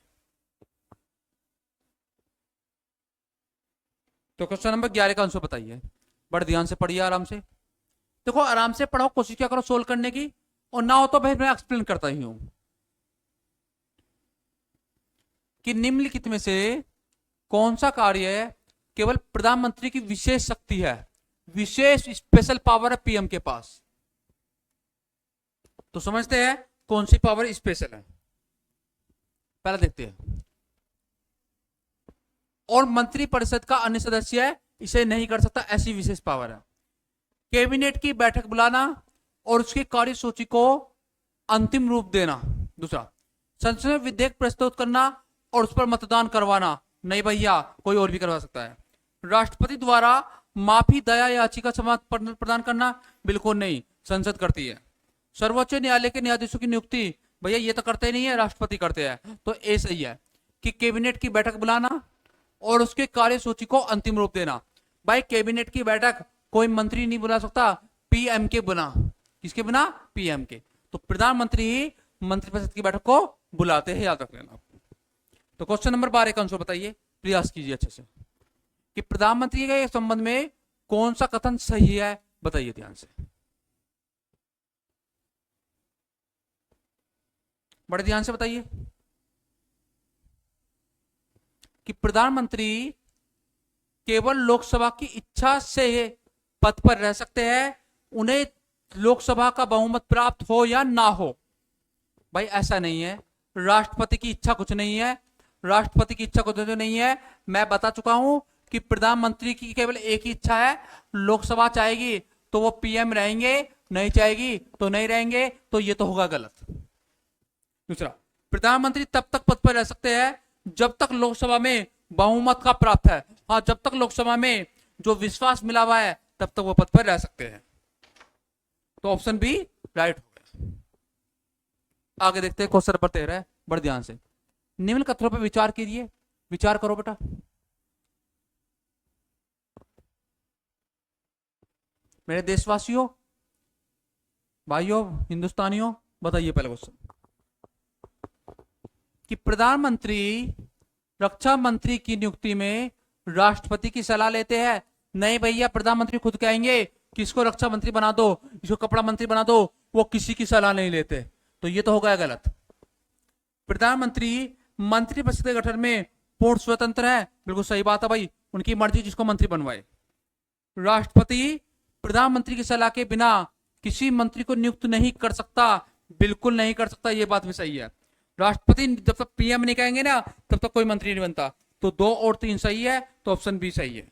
तो क्वेश्चन नंबर 11 का आंसर बताइए, बड़े ध्यान से पढ़िए, आराम से देखो, आराम से पढ़ो, कोशिश क्या करो सोल्व करने की, और ना हो तो भाई मैं एक्सप्लेन करता ही हूं कि निम्नलिखित में से कौन सा कार्य केवल प्रधानमंत्री की विशेष शक्ति है, विशेष स्पेशल पावर है पीएम के पास। तो समझते हैं कौन सी पावर स्पेशल है, पहले देखते हैं। और मंत्रिपरिषद का अन्य सदस्य इसे नहीं कर सकता, ऐसी विशेष पावर है। कैबिनेट की बैठक बुलाना और उसकी कार्यसूची को अंतिम रूप देना। दूसरा, संसद में विधेयक प्रस्तुत करना और उस पर मतदान करवाना। नहीं भैया, कोई और भी करवा सकता है। राष्ट्रपति द्वारा माफी दया याचिका समाधान प्रदान करना? बिल्कुल नहीं, संसद करती है। सर्वोच्च न्यायालय के न्यायाधीशों की नियुक्ति? भैया ये तो करते नहीं है, राष्ट्रपति करते हैं। तो ए सही है कि कैबिनेट की बैठक बुलाना और उसके कार्यसूची को अंतिम रूप देना। भाई कैबिनेट की बैठक कोई मंत्री नहीं बुला सकता, पीएम के बिना। किसके बिना? पीएम के। तो प्रधानमंत्री ही मंत्रिपरिषद की बैठक को बुलाते हैं, याद रख लेना। तो क्वेश्चन नंबर 12 का आंसर बताइए, प्रयास कीजिए अच्छे से कि प्रधानमंत्री के संबंध में कौन सा कथन सही है, बताइए ध्यान से, बड़े ध्यान से बताइए कि प्रधानमंत्री केवल लोकसभा की इच्छा से पद पर रह सकते हैं, उन्हें लोकसभा का बहुमत प्राप्त हो या ना हो। भाई ऐसा नहीं है, राष्ट्रपति की इच्छा कुछ नहीं है, राष्ट्रपति की इच्छा कुछ नहीं है। मैं बता चुका हूं कि प्रधानमंत्री की केवल एक ही इच्छा है, लोकसभा चाहेगी तो वो पीएम रहेंगे, नहीं चाहेगी तो नहीं रहेंगे, तो ये तो होगा गलत। दूसरा, प्रधानमंत्री तब तक पद पर रह सकते हैं जब तक लोकसभा में बहुमत का प्राप्त है। हाँ, जब तक लोकसभा में जो विश्वास मिला हुआ है तब तक वो पद पर रह सकते हैं। तो ऑप्शन बी राइट हो गया। आगे देखते हैं क्वेश्चन नंबर 13, बड़े ध्यान से। निम्न कथनों पर विचार कीजिए, विचार करो बेटा। मेरे देशवासियों, भाइयों, हिंदुस्तानियों, बताइए पहले क्वेश्चन कि प्रधानमंत्री रक्षा मंत्री की नियुक्ति में राष्ट्रपति की सलाह लेते हैं? नहीं भैया, प्रधानमंत्री खुद कहेंगे कि इसको रक्षा मंत्री बना दो, इसको कपड़ा मंत्री बना दो, वो किसी की सलाह नहीं लेते। तो ये तो हो गया गलत। प्रधानमंत्री मंत्रिपरिषद के गठन में पूर्ण स्वतंत्र है? बिल्कुल सही बात है भाई, उनकी मर्जी जिसको मंत्री बनवाए। राष्ट्रपति प्रधानमंत्री की सलाह के बिना किसी मंत्री को नियुक्त नहीं कर सकता? बिल्कुल नहीं कर सकता, ये बात भी सही है। राष्ट्रपति जब तक पीएम नहीं कहेंगे ना तब तक कोई मंत्री नहीं बनता। तो 2 और 3 सही है, तो ऑप्शन बी सही है,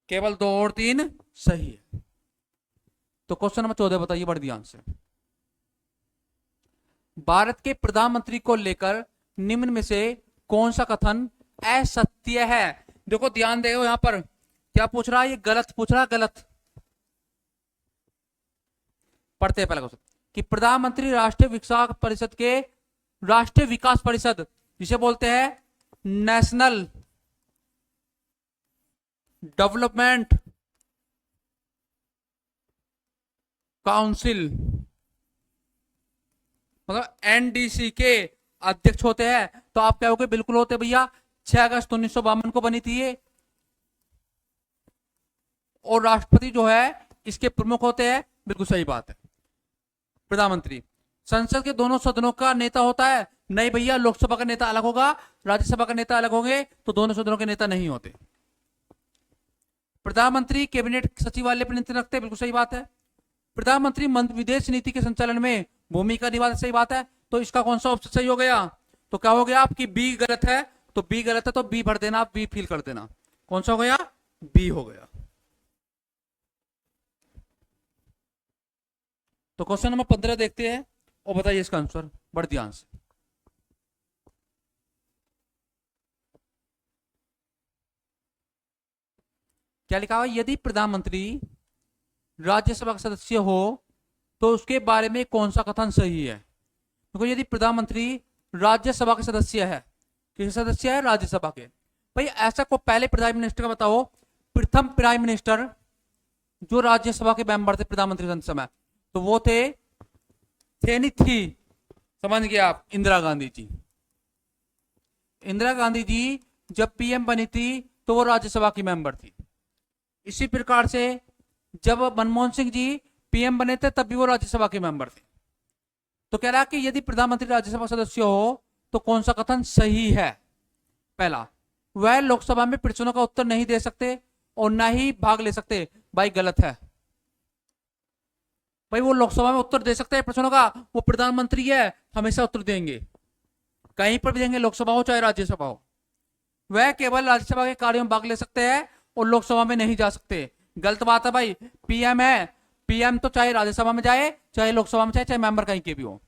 केवल 2 और 3 सही है। तो क्वेश्चन नंबर 14 बताइए बड़े ध्यान से। भारत के प्रधानमंत्री को लेकर निम्न में से कौन सा कथन असत्य है? देखो ध्यान दो, यहां पर क्या पूछ रहा है, ये गलत पूछ रहा है, गलत। पढ़ते हैं पहले क्वेश्चन कि प्रधानमंत्री राष्ट्रीय विकास परिषद जिसे बोलते हैं नेशनल डेवलपमेंट काउंसिल मतलब एनडीसी के अध्यक्ष होते हैं। तो आप कहोगे बिल्कुल होते भैया, 6 अगस्त 1952 को बनी थी ये। और राष्ट्रपति जो है इसके प्रमुख होते हैं, बिल्कुल सही बात है। प्रधानमंत्री संसद के दोनों सदनों का नेता होता है? नहीं भैया, लोकसभा का नेता अलग होगा, राज्यसभा का नेता अलग होंगे, तो दोनों सदनों के नेता नहीं होते। प्रधानमंत्री कैबिनेट सचिवालय पर नियंत्रण रखते हैं, बिल्कुल सही बात है। प्रधानमंत्री विदेश नीति के संचालन में भूमिका निभाते, सही बात है। तो इसका कौन सा ऑप्शन सही हो गया? तो क्या हो गया आपकी बी गलत है, तो बी गलत है, तो बी भर देना, आप बी फिल कर देना। कौन सा हो गया? बी हो गया। तो क्वेश्चन नंबर 15 देखते हैं और बताइए इसका आंसर बड़े ध्यान से। क्या लिखा हुआ? यदि प्रधानमंत्री राज्यसभा का सदस्य हो तो उसके बारे में कौन सा कथन सही है? देखो, यदि प्रधानमंत्री राज्यसभा के सदस्य है, किस सदस्य है? राज्यसभा के। भाई ऐसा को पहले प्राइम मिनिस्टर का बताओ, प्रथम प्राइम मिनिस्टर जो राज्यसभा के मेंबर थे प्रधानमंत्री समय, तो वो थे नहीं थी, समझ गए आप? इंदिरा गांधी जी। इंदिरा गांधी जी जब पीएम बनी थी तो वो राज्यसभा की मेंबर थी। इसी प्रकार से जब मनमोहन सिंह जी पीएम बने थे तब भी वो राज्यसभा के मेंबर थे। तो कह रहा कि यदि प्रधानमंत्री राज्यसभा सदस्य हो तो कौन सा कथन सही है? पहला, वह लोकसभा में प्रश्नों का उत्तर नहीं दे सकते और ना ही भाग ले सकते। भाई गलत है। भाई वो लोकसभा में उत्तर दे सकते हैं प्रश्नों का, वो प्रधानमंत्री है, हमेशा उत्तर देंगे, कहीं पर भी देंगे, लोकसभा हो चाहे राज्यसभा हो। वह केवल राज्यसभा के कार्यों में भाग ले सकते हैं और लोकसभा में नहीं जा सकते। गलत बात है भाई। पीएम है, पीएम तो चाहे राज्यसभा में जाए, चाहे लोकसभा में जाए, चाहे मेंबर कहीं के भी हो,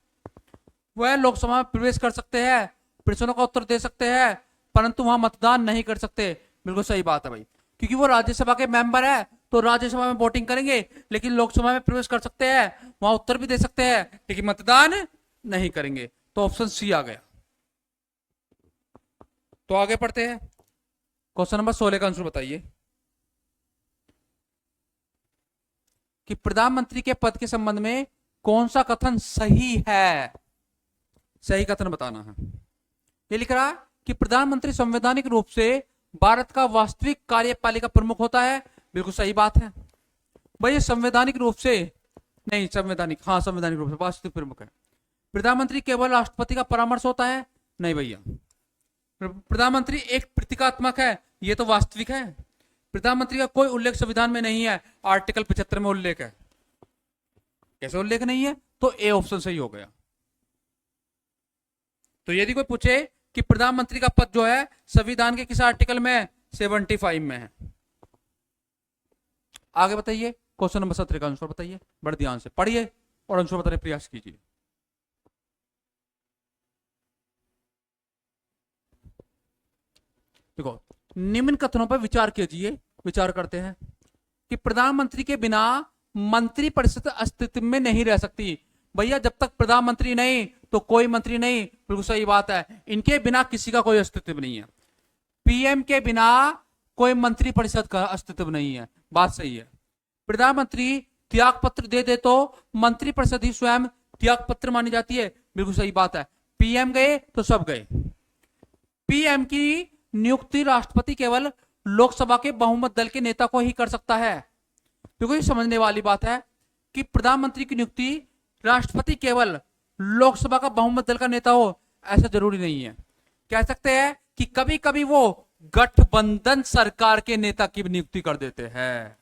वह लोकसभा में प्रवेश कर सकते हैं, प्रश्नों का उत्तर दे सकते हैं, परंतु वहां मतदान नहीं कर सकते। बिल्कुल सही बात है भाई, क्योंकि वो राज्यसभा के मेंबर है तो राज्यसभा में वोटिंग करेंगे, लेकिन लोकसभा में प्रवेश कर सकते हैं, वहां उत्तर भी दे सकते हैं, लेकिन मतदान नहीं करेंगे। तो ऑप्शन सी आ गया। तो आगे पढ़ते हैं, क्वेश्चन नंबर 16 का आंसर बताइए कि प्रधानमंत्री के पद के संबंध में कौन सा कथन सही है? सही कथन बताना है। ये लिख रहा कि प्रधानमंत्री संवैधानिक रूप से भारत का वास्तविक कार्यपालिका प्रमुख होता है। बिल्कुल सही बात है भाई। संवैधानिक रूप से नहीं, संवैधानिक रूप से वास्तविक प्रमुख है। प्रधानमंत्री केवल राष्ट्रपति का परामर्श होता है? नहीं भैया। प्रधानमंत्री एक प्रतीकात्मक है, ये तो वास्तविक है। प्रधानमंत्री का कोई उल्लेख संविधान में नहीं है, आर्टिकल 75 में उल्लेख है। कैसे उल्लेख नहीं है? तो ए ऑप्शन सही हो गया। तो यदि कोई पूछे कि प्रधानमंत्री का पद जो है संविधान के किस आर्टिकल में है? 75 में है। आगे बताइए, क्वेश्चन नंबर 17 का आंसर बताइए, बड़े ध्यान से पढ़िए और आंसर बताने प्रयास कीजिए। देखो, निम्न कथनों पर विचार कीजिए। विचार करते हैं कि प्रधानमंत्री के बिना मंत्रिपरिषद अस्तित्व में नहीं रह सकती। भैया जब तक प्रधानमंत्री नहीं तो कोई मंत्री नहीं, बिल्कुल सही बात है। इनके बिना किसी का कोई अस्तित्व नहीं है। पीएम के बिना कोई मंत्रिपरिषद का अस्तित्व नहीं है, बात सही है। प्रधानमंत्री त्याग पत्र दे दे तो मंत्रिपरिषद ही स्वयं त्याग पत्र मानी जाती है, बिल्कुल सही बात है। पीएम गए तो सब गए। पीएम की नियुक्ति राष्ट्रपति केवल लोकसभा के बहुमत दल के नेता को ही कर सकता है। देखो, ये समझने वाली बात है कि प्रधानमंत्री की नियुक्ति राष्ट्रपति केवल लोकसभा का बहुमत दल का नेता हो, ऐसा जरूरी नहीं है। कह सकते हैं कि कभी कभी वो गठबंधन सरकार के नेता की नियुक्ति कर देते हैं।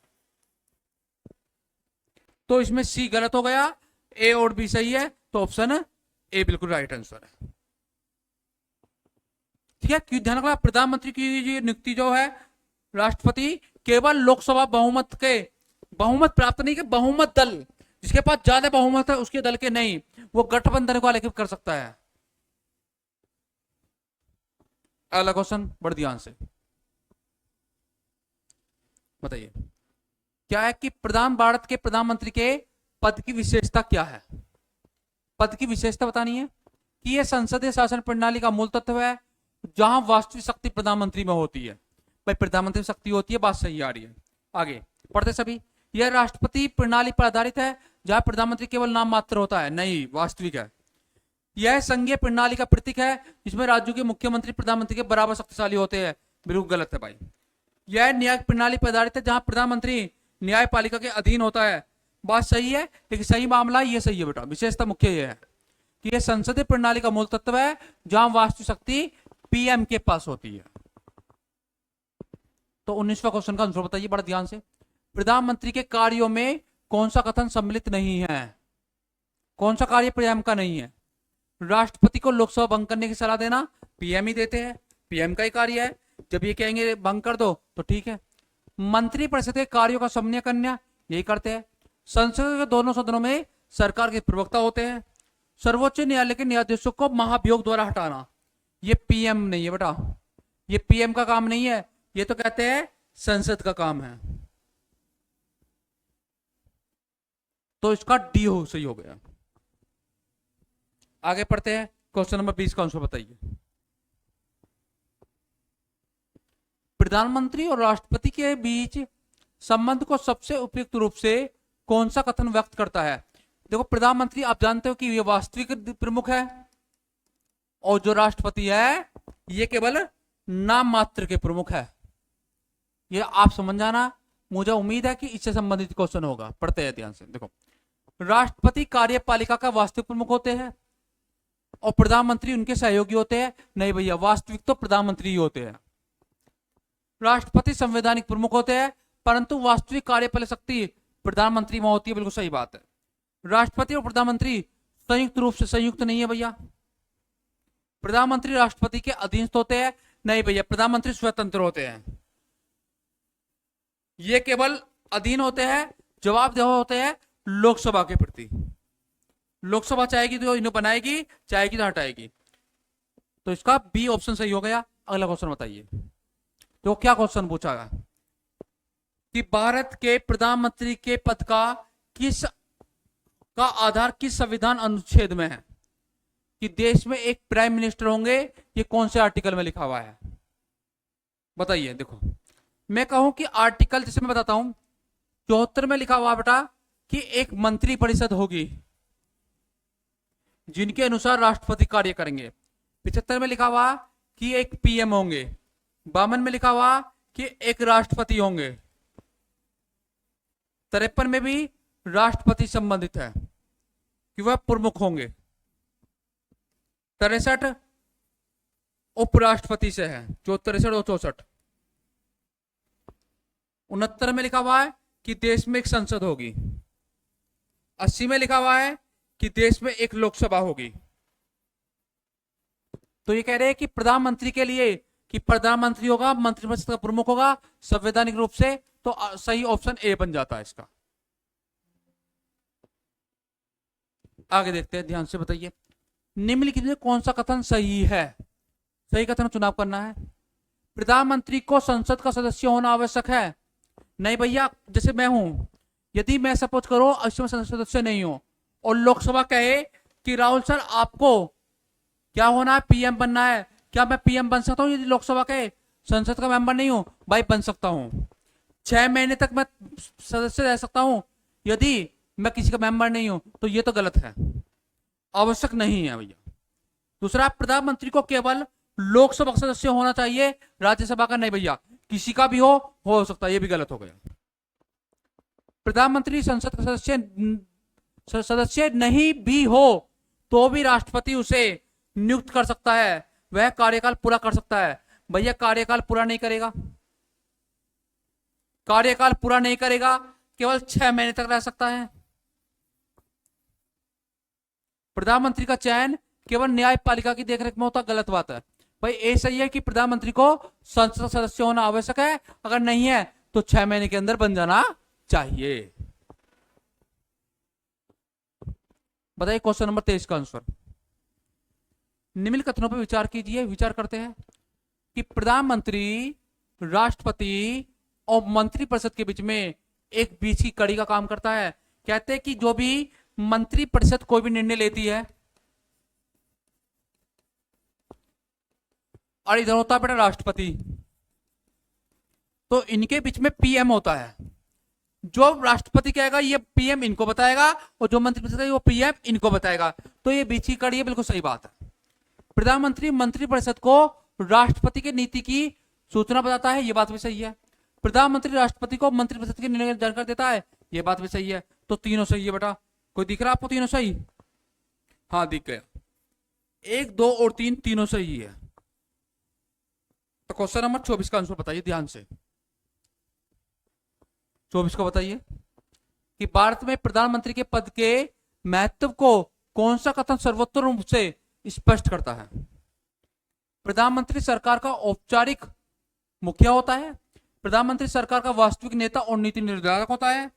तो इसमें सी गलत हो गया, ए और बी सही है, तो ऑप्शन ए बिल्कुल राइट आंसर है। ठीक है, क्यों ध्यान रखना, प्रधानमंत्री की नियुक्ति जो है राष्ट्रपति केवल लोकसभा बहुमत प्राप्त नहीं के बहुमत दल, जिसके पास ज्यादा बहुमत है उसके दल के नहीं, वो गठबंधन को लेकर कर सकता है। अगला क्वेश्चन बड़े ध्यान से बताइए, क्या है कि भारत के प्रधानमंत्री के पद की विशेषता क्या है? पद की विशेषता बतानी है कि यह संसदीय शासन प्रणाली का मूल तत्व है, जहां वास्तविक शक्ति प्रधानमंत्री में होती है। भाई प्रधानमंत्री शक्ति होती है, बात सही आ रही है। आगे पढ़ते सभी। यह राष्ट्रपति प्रणाली पर आधारित है जहां प्रधानमंत्री केवल नाम मात्र होता है, नहीं वास्तविक है। यह संघीय प्रणाली का प्रतीक है जिसमें राज्यों के मुख्यमंत्री प्रधानमंत्री के बराबर शक्तिशाली होते हैं, बिल्कुल गलत है भाई। यह न्यायिक प्रणाली पर आधारित है जहां प्रधानमंत्री न्यायपालिका के अधीन होता है, बात सही है, लेकिन सही मामला ये सही है बेटा। विशेषता मुख्य ये है कि यह संसदीय प्रणाली का मूल तत्व है जहां वास्तविक शक्ति पीएम के पास होती है। तो 19वां क्वेश्चन का आंसर बताइए बड़ा ध्यान से। प्रधानमंत्री के कार्यों में कौन सा कथन सम्मिलित नहीं है? कौन सा कार्य पीएम का नहीं है? राष्ट्रपति को लोकसभा भंग करने की सलाह देना पीएम ही देते हैं, पीएम का ही कार्य है। जब ये कहेंगे भंग कर दो तो ठीक है। मंत्रिपरिषद के कार्यों का समन्वय करना यही करते हैं। संसद के दोनों सदनों में सरकार के प्रवक्ता होते हैं। सर्वोच्च न्यायालय के न्यायाधीशों को महाभियोग द्वारा हटाना ये पीएम नहीं है बेटा, ये पीएम का काम नहीं है, ये तो कहते हैं संसद का काम है। तो इसका डी हो सही हो गया। आगे पढ़ते हैं, क्वेश्चन नंबर 20 का आंसर बताइए। प्रधानमंत्री और राष्ट्रपति के बीच संबंध को सबसे उपयुक्त रूप से कौन सा कथन व्यक्त करता है? देखो प्रधानमंत्री आप जानते हो कि ये वास्तविक प्रमुख है और जो राष्ट्रपति है ये केवल नाम मात्र के प्रमुख है। ये आप समझ जाना, मुझे उम्मीद है कि इससे संबंधित क्वेश्चन होगा। पढ़ते हैं ध्यान से। देखो राष्ट्रपति कार्यपालिका का वास्तविक प्रमुख होते हैं और प्रधानमंत्री उनके सहयोगी होते हैं, नहीं भैया वास्तविक तो प्रधानमंत्री ही होते हैं। राष्ट्रपति संवैधानिक प्रमुख होते हैं परंतु वास्तविक कार्यपालक शक्ति प्रधानमंत्री में होती है, बिल्कुल सही बात है। राष्ट्रपति और प्रधानमंत्री संयुक्त रूप से संयुक्त नहीं है भैया। प्रधानमंत्री राष्ट्रपति के अधीनस्थ होते हैं, नहीं भैया प्रधानमंत्री स्वतंत्र होते हैं। ये केवल अधीन होते हैं, जवाबदेह होते हैं लोकसभा के प्रति। लोकसभा चाहेगी तो इन्हें बनाएगी, चाहेगी तो हटाएगी। तो इसका बी ऑप्शन सही हो गया। अगला क्वेश्चन बताइए। तो क्या क्वेश्चन पूछा गया कि भारत के प्रधानमंत्री के पद का आधार किस संविधान अनुच्छेद में है? कि देश में एक प्राइम मिनिस्टर होंगे, ये कौन से आर्टिकल में लिखा हुआ है बताइए। देखो मैं कहूं कि आर्टिकल, जैसे मैं बताता हूं 74 में लिखा हुआ बेटा कि एक मंत्री परिषद होगी जिनके अनुसार राष्ट्रपति कार्य करेंगे। 75 में लिखा हुआ कि एक पीएम होंगे। 52 में लिखा हुआ कि एक राष्ट्रपति होंगे। 53 में भी राष्ट्रपति संबंधित है कि वह प्रमुख होंगे। 63 उपराष्ट्रपति से है, जो 63 और 64। 69 में लिखा हुआ है कि देश में एक संसद होगी। 80 में लिखा हुआ है कि देश में एक लोकसभा होगी। तो ये कह रहे हैं कि प्रधानमंत्री के लिए कि प्रधानमंत्री होगा, मंत्रिपरिषद का प्रमुख होगा संवैधानिक रूप से, तो सही ऑप्शन ए बन जाता है इसका। आगे देखते हैं, ध्यान से बताइए। निम्नलिखित में कौन सा कथन सही है? सही कथन चुनाव करना है। प्रधानमंत्री को संसद का सदस्य होना आवश्यक है, नहीं भैया। जैसे मैं हूं, यदि मैं सपोज करो असम सदस्य नहीं हूं और लोकसभा कहे कि राहुल सर आपको क्या होना है, पीएम बनना है, क्या मैं पीएम बन सकता हूं? यदि लोकसभा कहे संसद का मेंबर नहीं हूं, भाई बन सकता हूं। 6 महीने तक मैं सदस्य रह सकता हूं यदि मैं किसी का मेंबर नहीं हूं, तो ये तो गलत है, आवश्यक नहीं है भैया। दूसरा, प्रधानमंत्री को केवल लोकसभा सदस्य होना चाहिए, राज्यसभा का नहीं भैया, किसी का भी हो सकता है, ये भी गलत हो गया। प्रधानमंत्री संसद का सदस्य नहीं भी हो तो भी राष्ट्रपति उसे नियुक्त कर सकता है, वह कार्यकाल पूरा कर सकता है। भैया कार्यकाल पूरा नहीं करेगा, कार्यकाल पूरा नहीं करेगा, केवल 6 महीने तक रह सकता है। प्रधानमंत्री का चयन केवल न्यायपालिका की देखरेख में होता, गलत बात है भाई। ये सही है कि प्रधानमंत्री को संसद सदस्य होना आवश्यक है, अगर नहीं है तो 6 महीने के अंदर बन जाना चाहिए। बताइए क्वेश्चन नंबर 23 का आंसर। निम्नलिखित कथनों पर विचार कीजिए। विचार करते हैं कि प्रधानमंत्री, राष्ट्रपति और मंत्रिपरिषद के बीच में एक बीच की कड़ी का काम करता है। कहते हैं कि जो भी मंत्रिपरिषद कोई भी निर्णय लेती है, और इधर होता है बेटा राष्ट्रपति, तो इनके बीच में पीएम होता है। जो राष्ट्रपति कहेगा ये पीएम इनको बताएगा, और जो मंत्रिपरिषद है वो पीएम इनको बताएगा। तो ये बीच की कड़ी है, बिल्कुल सही बात है। प्रधानमंत्री मंत्रिपरिषद को राष्ट्रपति की नीति की सूचना बताता है, ये बात भी सही है। प्रधानमंत्री राष्ट्रपति को मंत्रिपरिषद की निर्णय जानकारी देता है, ये बात भी सही है। तो तीनों सही है बेटा। कोई दिख रहा है आपको तीनों सही? हाँ दिख गया। 1, 2 और 3 तीनों सही है। तो क्वेश्चन नंबर 24 का आंसर बताइए ध्यान से। 24 को बताइए कि भारत में प्रधानमंत्री के पद के महत्व को कौन सा कथन सर्वोत्तम रूप से स्पष्ट करता है? प्रधानमंत्री सरकार का औपचारिक मुखिया होता है, प्रधानमंत्री सरकार का वास्तविक नेता और नीति निर्धारक होता है,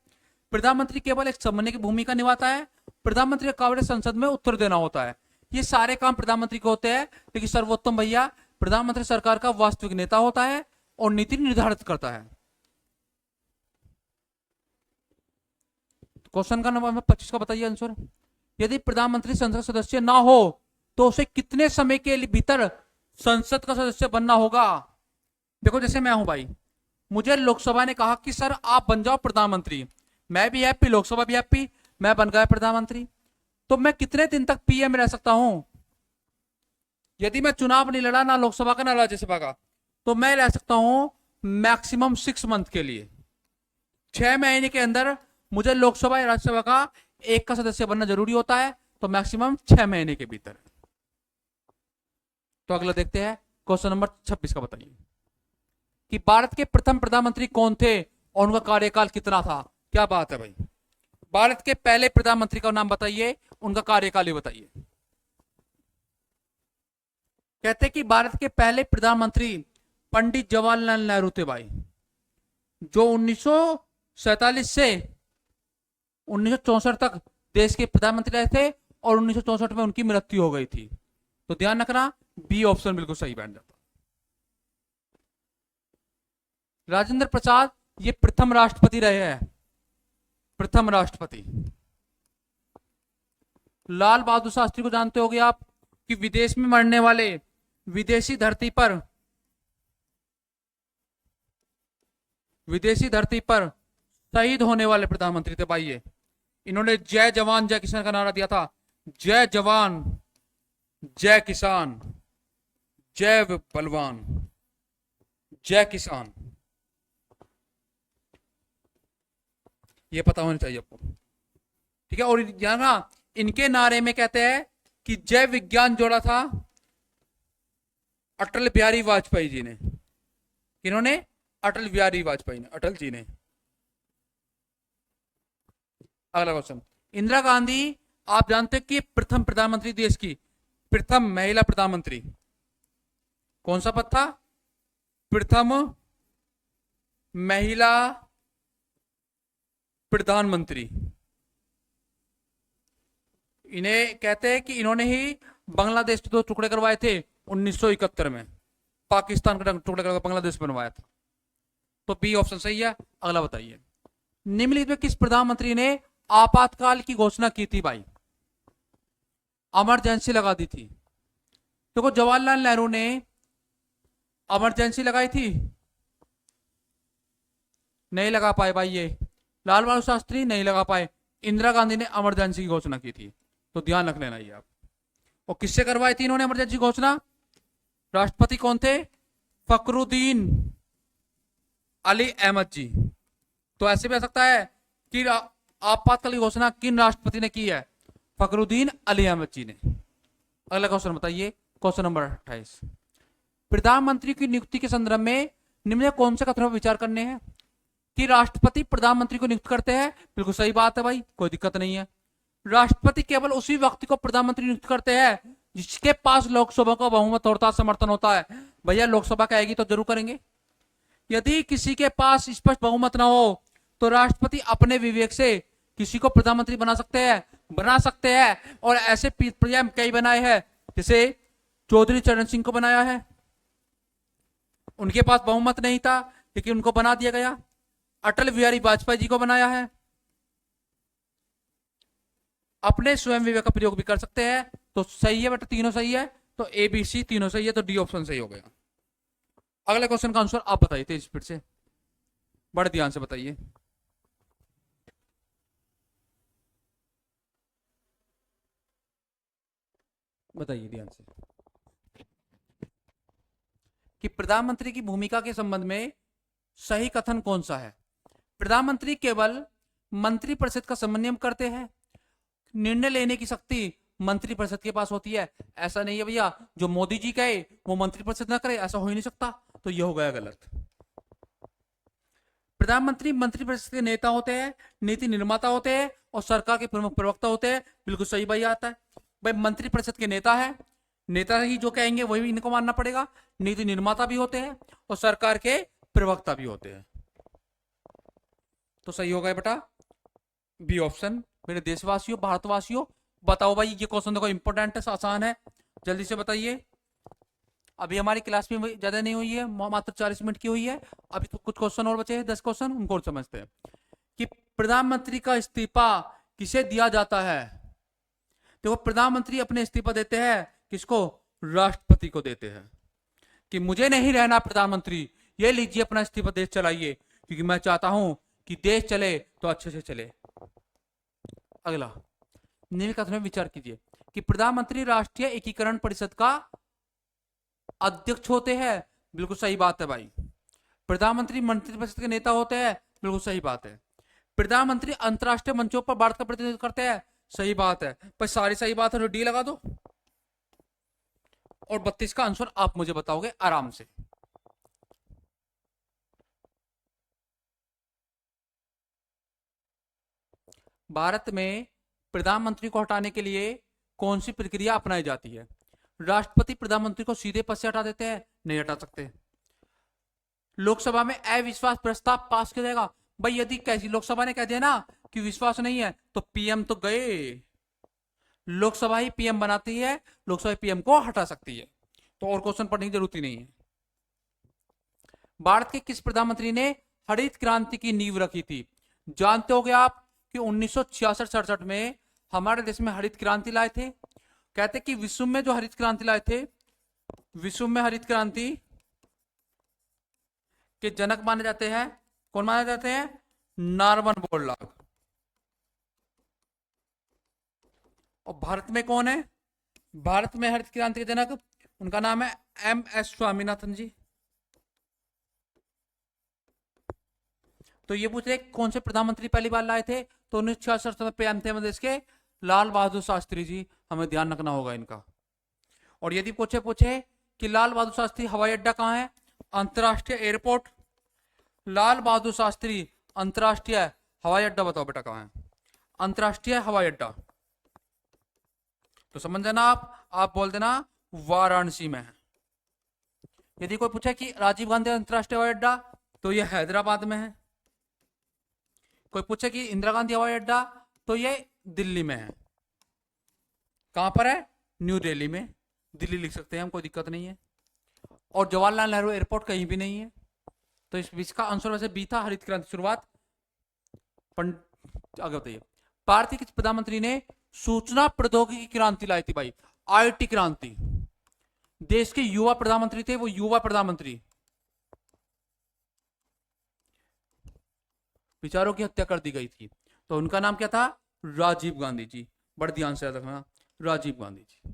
प्रधानमंत्री केवल एक समन्वय की भूमिका निभाता है, प्रधानमंत्री का कार्य संसद में उत्तर देना होता है। ये सारे काम प्रधानमंत्री के होते हैं, लेकिन सर्वोत्तम भैया प्रधानमंत्री सरकार का वास्तविक नेता होता है और नीति निर्धारित करता है। क्वेश्चन का नंबर 25 का बताइए आंसर। यदि प्रधानमंत्री संसद सदस्य ना हो तो उसे कितने समय के भीतर संसद का सदस्य बनना होगा? देखो जैसे मैं हूं भाई, मुझे लोकसभा ने कहा कि सर आप बन जाओ प्रधानमंत्री, मैं भी हैप्पी, लोकसभा भी हैप्पी, मैं बन गया प्रधानमंत्री। तो मैं कितने दिन तक पीएम रह सकता हूं? यदि मैं चुनाव नहीं लड़ा, ना लोकसभा का ना राज्यसभा का, तो मैं रह सकता हूं मैक्सिमम 6 मंथ के लिए। 6 महीने के अंदर मुझे लोकसभा या राज्यसभा का एक का सदस्य बनना जरूरी होता है, तो मैक्सिमम 6 महीने के भीतर। तो अगला देखते हैं क्वेश्चन नंबर 26 का बताइए कि भारत के प्रथम प्रधानमंत्री कौन थे और उनका कार्यकाल कितना था? क्या बात है भाई। भारत के पहले प्रधानमंत्री का नाम बताइए, उनका कार्यकाल बताइए। कहते कि भारत के पहले प्रधानमंत्री पंडित जवाहरलाल नेहरू थे भाई, जो 1947 से 1964 तक देश के प्रधानमंत्री रहे थे और 1964 में उनकी मृत्यु हो गई थी। तो ध्यान रखना, बी ऑप्शन बिल्कुल सही बैठ जाता। राजेंद्र प्रसाद ये प्रथम राष्ट्रपति रहे हैं, प्रथम राष्ट्रपति। लाल बहादुर शास्त्री को जानते होंगे आप कि विदेश में मरने वाले, विदेशी धरती पर शहीद होने वाले प्रधानमंत्री थे भाई ये। इन्होंने जय जवान जय किसान का नारा दिया था। जय जवान जय किसान जय बलवान जय किसान, ये पता होना चाहिए आपको, ठीक है। और जाना इनके नारे में कहते हैं कि जय विज्ञान जोड़ा था अटल बिहारी वाजपेयी जी ने। इन्होंने अटल बिहारी वाजपेयी ने, अटल जी ने। अगला क्वेश्चन, इंदिरा गांधी आप जानते हैं कि प्रथम प्रधानमंत्री, देश की प्रथम महिला प्रधानमंत्री। कौन सा पद था? प्रथम महिला प्रधानमंत्री। इन्हें कहते हैं कि इन्होंने ही बांग्लादेश के 2 टुकड़े करवाए थे 1971 में, पाकिस्तान का टुकड़े करके बांग्लादेश बनवाया था। तो बी ऑप्शन सही है। अगला बताइए, निम्नलिखित में किस प्रधानमंत्री ने आपातकाल की घोषणा की थी भाई? इमरजेंसी लगा दी थी। देखो जवाहरलाल नेहरू ने इमरजेंसी लगाई थी, नहीं लगा पाए भाई ये। लाल बहादुर शास्त्री नहीं लगा पाए। इंदिरा गांधी ने इमरजेंसी की घोषणा की थी। तो ध्यान रख लेना ये आप। और किससे करवाई थी इन्होंने इमरजेंसी घोषणा? राष्ट्रपति कौन थे? फखरुद्दीन अली अहमद जी। तो ऐसे भी आ सकता है कि आपातकाल की घोषणा किन राष्ट्रपति ने की है? फखरुद्दीन अली अहमद जी ने। अगला क्वेश्चन बताइए, क्वेश्चन नंबर 28, प्रधानमंत्री की नियुक्ति के संदर्भ में निम्न कौन से कथनों पर विचार करने हैं? कि राष्ट्रपति प्रधानमंत्री को नियुक्त करते हैं, बिल्कुल सही बात है भाई, कोई दिक्कत नहीं है। राष्ट्रपति केवल उसी व्यक्ति को प्रधानमंत्री नियुक्त करते हैं जिसके पास लोकसभा का बहुमत होता, समर्थन होता है। भैया लोकसभा का आएगी तो जरूर करेंगे। यदि किसी के पास स्पष्ट बहुमत ना हो तो राष्ट्रपति अपने विवेक से किसी को प्रधानमंत्री बना सकते हैं। और ऐसे पीएम कई बनाए हैं, जैसे चौधरी चरण सिंह को बनाया है, उनके पास बहुमत नहीं था लेकिन उनको बना दिया गया। अटल बिहारी वाजपेयी जी को बनाया है। अपने स्वयं विवेक का प्रयोग भी कर सकते हैं। तो सही है बेटा, तीनों सही है। तो ए बी सी तीनों सही है, तो डी ऑप्शन सही हो गया। अगले क्वेश्चन का आंसर आप बताइए तेज स्पीड से। बड़े ध्यान से बताइए। बताइए ध्यान से कि प्रधानमंत्री की भूमिका के संबंध में सही कथन कौन सा है। प्रधानमंत्री केवल मंत्रिपरिषद का समन्वय करते हैं, निर्णय लेने की शक्ति मंत्रिपरिषद के पास होती है। ऐसा नहीं है भैया जो मोदी जी कहे वो मंत्रिपरिषद ना करे, ऐसा हो ही नहीं सकता। तो ये हो गया गलत। प्रधानमंत्री मंत्रिपरिषद के नेता होते हैं, नीति निर्माता होते हैं और सरकार के प्रमुख प्रवक्ता होते हैं। बिल्कुल सही भाई आता है भाई, मंत्रिपरिषद के नेता है, नेता ही जो कहेंगे वही इनको मानना पड़ेगा। नीति निर्माता भी होते हैं और सरकार के प्रवक्ता भी होते हैं। तो सही होगा बेटा बी ऑप्शन। मेरे देशवासियों, भारतवासियों, बताओ भाई ये क्वेश्चन देखो इंपॉर्टेंट है, आसान है, जल्दी से बताइए। अभी हमारी क्लास में ज्यादा नहीं हुई है, मात्र 40 मिनट की हुई है। अभी तो कुछ क्वेश्चन और बचे हैं, 10 क्वेश्चन, उनको और समझते हैं कि प्रधानमंत्री का इस्तीफा किसे दिया जाता है। देखो प्रधानमंत्री अपने इस्तीफा देते हैं किसको, राष्ट्रपति को देते हैं कि मुझे नहीं रहना प्रधानमंत्री, ये लीजिए अपना इस्तीफा, देश चलाइए, क्योंकि मैं चाहता हूं कि देश चले तो अच्छे से चले। अगला निम्न कथन में विचार कीजिए कि प्रधानमंत्री राष्ट्रीय एकीकरण परिषद का अध्यक्ष होते हैं। बिल्कुल सही बात है भाई। प्रधानमंत्री मंत्रिपरिषद के नेता होते हैं। बिल्कुल सही बात है। प्रधानमंत्री अंतरराष्ट्रीय मंचों पर भारत का प्रतिनिधित्व करते हैं। सही बात है। पर सारी सही बात है तो डी लगा दो। और 32 का आंसर आप मुझे बताओगे आराम से। भारत में प्रधानमंत्री को हटाने के लिए कौन सी प्रक्रिया अपनाई जाती है। राष्ट्रपति प्रधानमंत्री को सीधे पद से हटा देते हैं, नहीं हटा सकते। लोकसभा में अविश्वास प्रस्ताव पास किया जाएगा। भाई यदि कैसी लोकसभा ने कह दिया ना कि विश्वास नहीं है तो पीएम तो गए, लोकसभा ही पीएम बनाती है, लोकसभा पीएम को हटा सकती है। तो और क्वेश्चन पढ़ने की जरूरत ही नहीं है। भारत के किस प्रधानमंत्री ने हरित क्रांति की नींव रखी थी। जानते होगे आप कि 1966-67 में हमारे देश में हरित क्रांति लाए थे। कहते कि विश्व में जो हरित क्रांति लाए थे, विश्व में हरित क्रांति के जनक माने जाते हैं, कौन माने जाते हैं, नॉर्मन बोरलॉग। और भारत में कौन है, भारत में हरित क्रांति के जनक, उनका नाम है एम.एस. स्वामीनाथन जी। तो ये पूछ रहे कौन से प्रधानमंत्री पहली बार लाए थे, तो 1966 में पीएम थे देश के लाल बहादुर शास्त्री जी। हमें ध्यान रखना होगा इनका। और यदि पूछे कि लाल बहादुर शास्त्री हवाई अड्डा कहाँ है, अंतरराष्ट्रीय एयरपोर्ट, लाल बहादुर शास्त्री अंतरराष्ट्रीय हवाई अड्डा बताओ बेटा कहाँ है, अंतरराष्ट्रीय हवाई अड्डा। तो समझ जाना आप बोल देना वाराणसी में है। यदि कोई पूछे कि राजीव गांधी अंतरराष्ट्रीय हवाई अड्डा, तो ये हैदराबाद में है। कोई पूछे कि इंदिरा गांधी हवाई अड्डा, तो ये दिल्ली में है। कहां पर है, न्यू दिल्ली में। दिल्ली लिख सकते हैं हम, कोई दिक्कत नहीं है। और जवाहरलाल नेहरू एयरपोर्ट कहीं भी नहीं है। तो इस बीच का आंसर वैसे बी था, हरित क्रांति शुरुआत। आगे बताइए, भारतीय किस प्रधानमंत्री ने सूचना प्रौद्योगिकी क्रांति लाई थी भाई, आईटी क्रांति। देश के युवा प्रधानमंत्री थे वो, युवा प्रधानमंत्री, विचारों की हत्या कर दी गई थी। तो उनका नाम क्या था, राजीव गांधी जी। बड़े ध्यान से याद रखना, राजीव गांधी जी।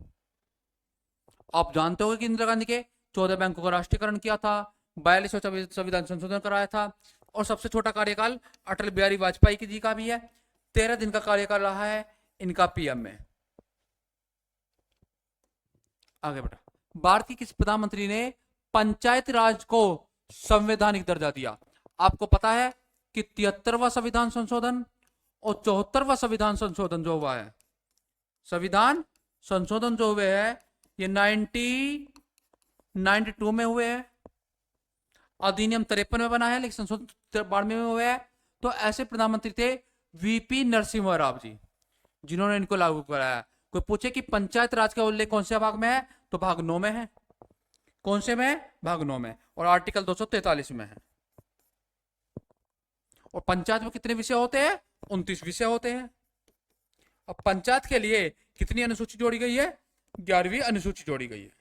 आप जानते हो कि इंदिरा गांधी के 14 बैंकों का राष्ट्रीयकरण किया था, 42वां संविधान संशोधन कराया था, और सबसे छोटा कार्यकाल अटल बिहारी वाजपेयी जी का भी है, 13 दिन का कार्यकाल रहा है इनका पीएम में। आगे बेटा, भारत की किस प्रधानमंत्री ने पंचायत राज को संवैधानिक दर्जा दिया। आपको पता है कि 73वां संविधान संशोधन और 74वां संविधान संशोधन जो हुआ है, संविधान संशोधन जो हुए हैं ये 1992 में हुए हैं, अधिनियम 53 में बना है, लेकिन संशोधन 92 में हुए हैं। तो ऐसे प्रधानमंत्री थे वीपी नरसिम्हा राव जी, जिन्होंने इनको लागू कराया। कोई पूछे कि पंचायत राज का उल्लेख कौन से भाग में है, तो भाग 9 में है। कौन से में, भाग 9 में, और आर्टिकल 243 में है। और पंचायत में कितने विषय होते हैं, 29 विषय होते हैं। अब पंचायत के लिए कितनी अनुसूची जोड़ी गई है, 11वीं अनुसूची जोड़ी गई है।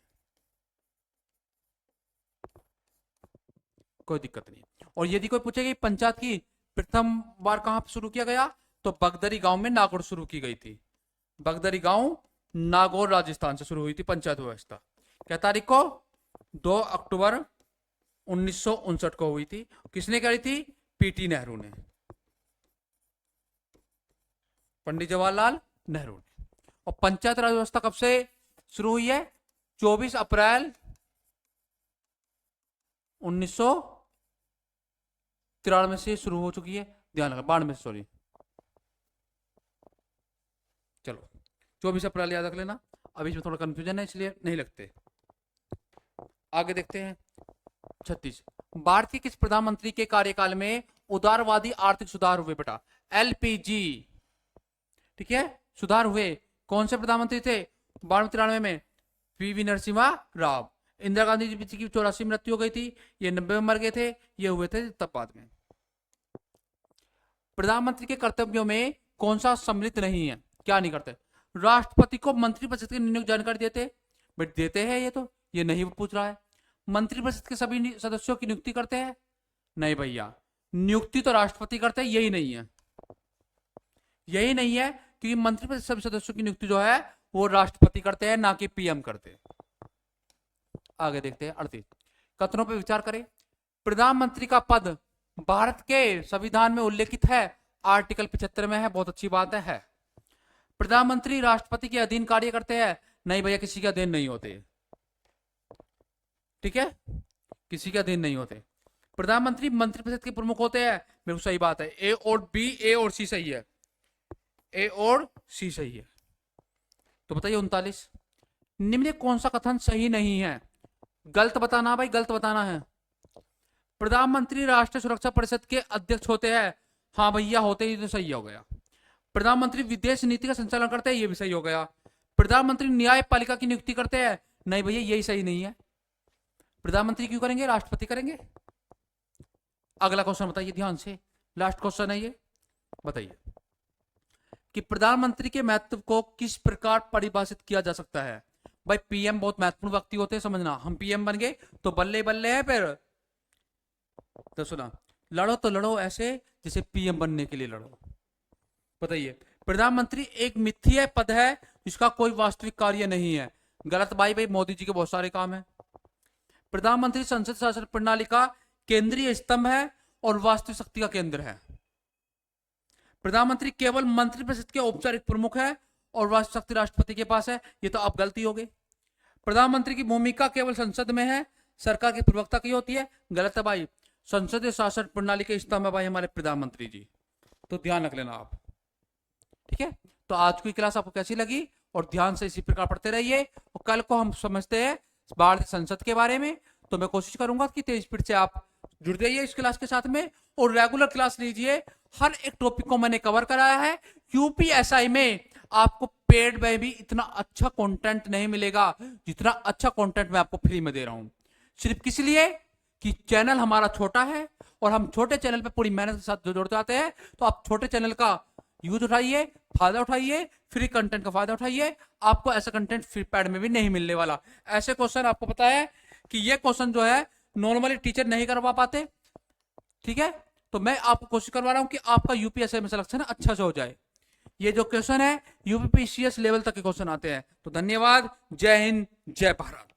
कोई दिक्कत नहीं। और यदि कोई पूछेगा पंचायत की प्रथम बार कहां शुरू किया गया, तो बगदरी गांव में नागौर शुरू की गई थी। बगदरी गांव नागौर राजस्थान से शुरू हुई थी पंचायत व्यवस्था। क्या तारीख को? 2 अक्टूबर 1959 को हुई थी। किसने करी थी? पीटी नेहरू ने, पंडित जवाहरलाल नेहरू ने। और पंचायत राज व्यवस्था कब से शुरू हुई है? 24 अप्रैल 1993 से शुरू हो चुकी है। ध्यान रखना, 92 से, सॉरी, चलो 24 अप्रैल याद रख लेना। अभी इसमें थोड़ा कंफ्यूजन है इसलिए नहीं लगते। आगे देखते हैं। 36, भारत के किस प्रधानमंत्री के कार्यकाल में उदारवादी आर्थिक सुधार हुए? बेटा एलपीजी, ठीक है, सुधार हुए। कौन से प्रधानमंत्री थे 92-93 में? पीवी नरसिम्हा राव। इंदिरा गांधी जी की 84 में मृत्यु हो गई थी, ये 90 में मर गए थे, ये हुए थे तब बाद में। प्रधानमंत्री के कर्तव्यों में कौन सा सम्मिलित नहीं है? क्या नहीं करते? राष्ट्रपति को मंत्रिपरिषद की निर्णय जानकारी देते, बट देते हैं ये नहीं पूछ रहा है। मंत्रिपरिषद के सभी सदस्यों की नियुक्ति करते हैं? नहीं भैया, नियुक्ति तो राष्ट्रपति करते हैं, यही नहीं है, यही नहीं है, क्योंकि मंत्रिपरिषद सभी सदस्यों की नियुक्ति जो है वो राष्ट्रपति करते हैं, ना कि पीएम करते हैं। आगे देखते हैं। 38, कथनों पर विचार करें। प्रधानमंत्री का पद भारत के संविधान में उल्लेखित है, आर्टिकल 75 में है, बहुत अच्छी बात है। प्रधानमंत्री राष्ट्रपति के अधीन कार्य करते हैं? नहीं भैया, किसी के अधीन नहीं होते, ठीक है, किसी के अधीन नहीं होते। प्रधानमंत्री मंत्रिपरिषद के प्रमुख होते हैं, बिल्कुल सही बात है। ए और बी, ए और सी सही है, ए और सी सही है। तो बताइए 39, निम्न कौन सा कथन सही नहीं है? गलत बताना भाई, गलत बताना है। प्रधानमंत्री राष्ट्रीय सुरक्षा परिषद के अध्यक्ष होते हैं? हाँ भैया होते ही, तो सही हो गया। प्रधानमंत्री विदेश नीति का संचालन करते हैं? ये भी सही हो गया। प्रधानमंत्री न्यायपालिका की नियुक्ति करते हैं? नहीं भैया, यही सही नहीं है। प्रधानमंत्री क्यों करेंगे? राष्ट्रपति करेंगे। अगला क्वेश्चन बताइए ध्यान से, लास्ट क्वेश्चन है ये। बताइए कि प्रधानमंत्री के महत्व को किस प्रकार परिभाषित किया जा सकता है? भाई पीएम बहुत महत्वपूर्ण व्यक्ति होते हैं, समझना। हम पीएम बन गए तो बल्ले बल्ले है फिर। तो सुना, लड़ो तो लड़ो ऐसे जैसे पीएम बनने के लिए लड़ो। बताइए, प्रधानमंत्री एक मिथ्या पद है जिसका कोई वास्तविक कार्य नहीं है। गलत भाई, मोदी जी के बहुत सारे काम है। प्रधानमंत्री संसद शासन प्रणाली का केंद्रीय स्तंभ है और वास्तविक शक्ति का केंद्र है। प्रधानमंत्री केवल मंत्रिपरिषद के औपचारिक प्रमुख है और वास्तविक शक्ति राष्ट्रपति के पास है, ये तो आप गलती हो गई। प्रधानमंत्री की भूमिका केवल संसद में है, सरकार की प्रवक्ता की होती है। गलत है भाई, संसदीय शासन प्रणाली के स्तंभ है भाई हमारे प्रधानमंत्री जी, तो ध्यान रख लेना आप, ठीक है। तो आज की क्लास आपको कैसी लगी? और ध्यान से इसी प्रकार पढ़ते रहिए, और कल को हम समझते हैं भारतीय संसद के बारे में। तो मैं कोशिश करूंगा कि तेज स्पीड से आप जुड़ जाइए इस क्लास के साथ में, और रेगुलर क्लास लीजिए। हर एक टॉपिक को मैंने कवर कराया है। यूपीएसआई में आपको पेड में भी इतना अच्छा कंटेंट नहीं मिलेगा जितना अच्छा कंटेंट मैं आपको फ्री में दे रहा हूं। सिर्फ किस लिए कि चैनल हमारा छोटा है, और हम छोटे चैनल पे पूरी मेहनत के साथ जुड़ते आते हैं। तो आप छोटे चैनल का यूज उठाइए, फायदा उठाइए, फ्री कंटेंट का फायदा उठाइए। आपको ऐसा कंटेंट फ्री पैड में भी नहीं मिलने वाला। ऐसे क्वेश्चन आपको पता है कि ये क्वेश्चन जो है नॉर्मली टीचर नहीं करवा पाते, ठीक है। तो मैं आपको कोशिश करवा रहा हूं कि आपका यूपीएससी में सिलेक्शन अच्छा से हो जाए। ये जो क्वेश्चन है यूपीपीसीएस लेवल तक के क्वेश्चन आते हैं। तो धन्यवाद, जय हिंद, जय भारत।